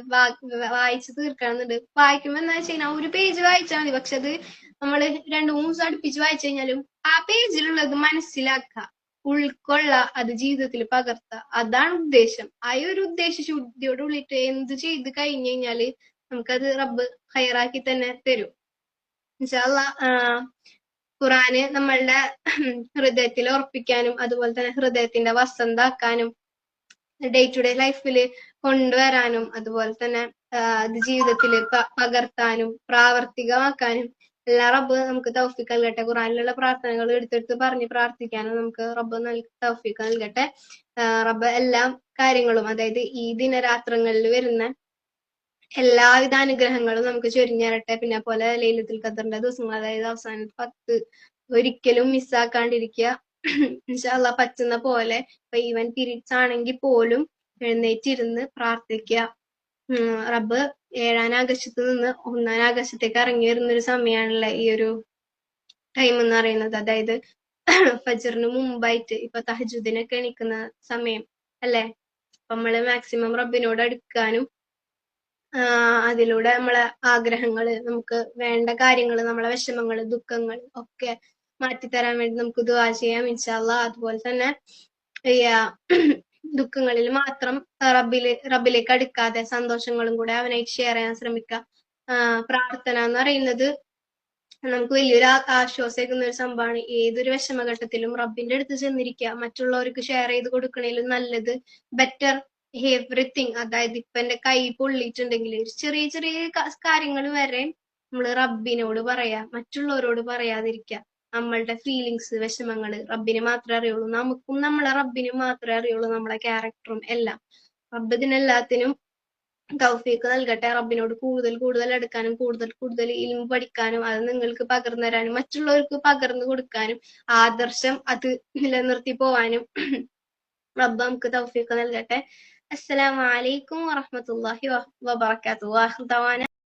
വായിച്ചു തീർക്കണമെന്നുണ്ട്. വായിക്കുമ്പോ എന്താ വെച്ച് കഴിഞ്ഞാൽ ഒരു പേജ് വായിച്ചാൽ മതി, പക്ഷെ അത് നമ്മള് 2-3 ദിവസം അടുപ്പിച്ച് വായിച്ചു കഴിഞ്ഞാലും ആ പേജിലുള്ളത് മനസ്സിലാക്കുക, ഉൾക്കൊള്ള, അത് ജീവിതത്തിൽ പകർത്തുക. അതാണ് ഉദ്ദേശം. ആ ഒരു ഉദ്ദേശ ശുദ്ധിയോട് ഉള്ളിട്ട് എന്ത് ചെയ്ത് കഴിഞ്ഞു കഴിഞ്ഞാല് നമുക്കത് റബ്ബ് ഹൈറാക്കി തന്നെ തരും. ഇൻഷാ അള്ളാ. ഖുറാന് നമ്മളുടെ ഹൃദയത്തിൽ ഉറപ്പിക്കാനും അതുപോലെ തന്നെ ഹൃദയത്തിന്റെ വസന്താക്കാനും ഡേ ടു ഡേ ലൈഫിൽ കൊണ്ടുവരാനും അതുപോലെ തന്നെ അത് ജീവിതത്തിൽ പകർത്താനും പ്രാവർത്തികമാക്കാനും എല്ലാ റബ്ബ് നമുക്ക് തൗഫീഖ് നൽകട്ടെ. ഖുറാനിലുള്ള പ്രാർത്ഥനകൾ എടുത്തെടുത്ത് പറഞ്ഞ് പ്രാർത്ഥിക്കാനും നമുക്ക് റബ്ബ് തൗഫീഖ് നൽകട്ടെ. റബ്ബ് എല്ലാ കാര്യങ്ങളും, അതായത് ഈ ദിനരാത്രങ്ങളിൽ വരുന്ന എല്ലാവിധ അനുഗ്രഹങ്ങളും നമുക്ക് ചൊരിഞ്ഞരട്ടെ. പിന്നെ പോലെ ലൈലത്തുൽ ഖദറിന്റെ ദിവസങ്ങൾ, അതായത് അവസാന 10 ഒരിക്കലും മിസ്സാക്കാണ്ടിരിക്കുക. ഇൻഷാ അള്ളാ. പറ്റുന്ന പോലെ ഇപ്പൊ ഈവൻ പീരീഡ്സ് ആണെങ്കിൽ പോലും എഴുന്നേറ്റിരുന്ന് പ്രാർത്ഥിക്കുക. റബ്ബ് 7-ാം ആകാശത്ത് നിന്ന് 1-ാം ആകാശത്തേക്ക് ഇറങ്ങി വരുന്ന ഒരു സമയമാണല്ലോ ഈ ഒരു ടൈം എന്ന് പറയുന്നത്. അതായത് ഫജറിന് മുമ്പായിട്ട് ഇപ്പൊ തഹജുദിനൊക്കെ എണീക്കുന്ന സമയം അല്ലെ. നമ്മള് മാക്സിമം റബ്ബിനോട് അടുക്കാനും അതിലൂടെ നമ്മളെ ആഗ്രഹങ്ങള്, നമുക്ക് വേണ്ട കാര്യങ്ങള്, നമ്മളെ വിഷമങ്ങള് ദുഃഖങ്ങൾ ഒക്കെ മാറ്റിത്തരാൻ വേണ്ടി നമുക്ക് ദുആ ചെയ്യാം ഇൻഷാ അള്ളാ. അതുപോലെ തന്നെ ദുഃഖങ്ങളിൽ മാത്രം റബ്ബിലേക്ക് അടുക്കാതെ സന്തോഷങ്ങളും കൂടെ അവനായിട്ട് ഷെയർ ചെയ്യാൻ ശ്രമിക്കുക. പ്രാർത്ഥന എന്ന് പറയുന്നത് നമുക്ക് വലിയൊരു ആശ്വാസിക്കുന്ന ഒരു സംഭവമാണ്. ഏതൊരു വിഷമഘട്ടത്തിലും റബ്ബിന്റെ അടുത്ത് ചെന്നിരിക്കുക, മറ്റുള്ളവർക്ക് ഷെയർ ചെയ്ത് കൊടുക്കണേലും നല്ലത്, ബെറ്റർ എവറിത്തിങ്. അതായത് ഇപ്പൊ എന്റെ കൈ പൊള്ളിയിട്ടുണ്ടെങ്കിൽ ചെറിയ ചെറിയ കാര്യങ്ങൾ വരെ നമ്മള് റബ്ബിനോട് പറയാ, മറ്റുള്ളവരോട് പറയാതിരിക്കുക. നമ്മളുടെ ഫീലിങ്സ്, വിഷമങ്ങള് റബ്ബിന് മാത്രമേ അറിയുള്ളൂ. നമുക്കും നമ്മളെ റബ്ബിനും മാത്രമേ അറിയുള്ളൂ, നമ്മളെ ക്യാരക്ടറും എല്ലാം. റബ്ബ് ഇതിനെല്ലാത്തിനും തൗഫീഖ് നൽകട്ടെ. റബ്ബിനോട് കൂടുതൽ കൂടുതൽ അടുക്കാനും കൂടുതൽ കൂടുതൽ ഇൽമ് പഠിക്കാനും അത് നിങ്ങൾക്ക് പകർന്നു തരാനും മറ്റുള്ളവർക്ക് പകർന്നു കൊടുക്കാനും ആദർശം അത് നിലനിർത്തി പോവാനും റബ്ബ് നമുക്ക് തൗഫീഖ് നൽകട്ടെ. അസ്സലാമു അലൈക്കും വറഹ്മത്തുള്ളാഹി വബറകാതുഹു.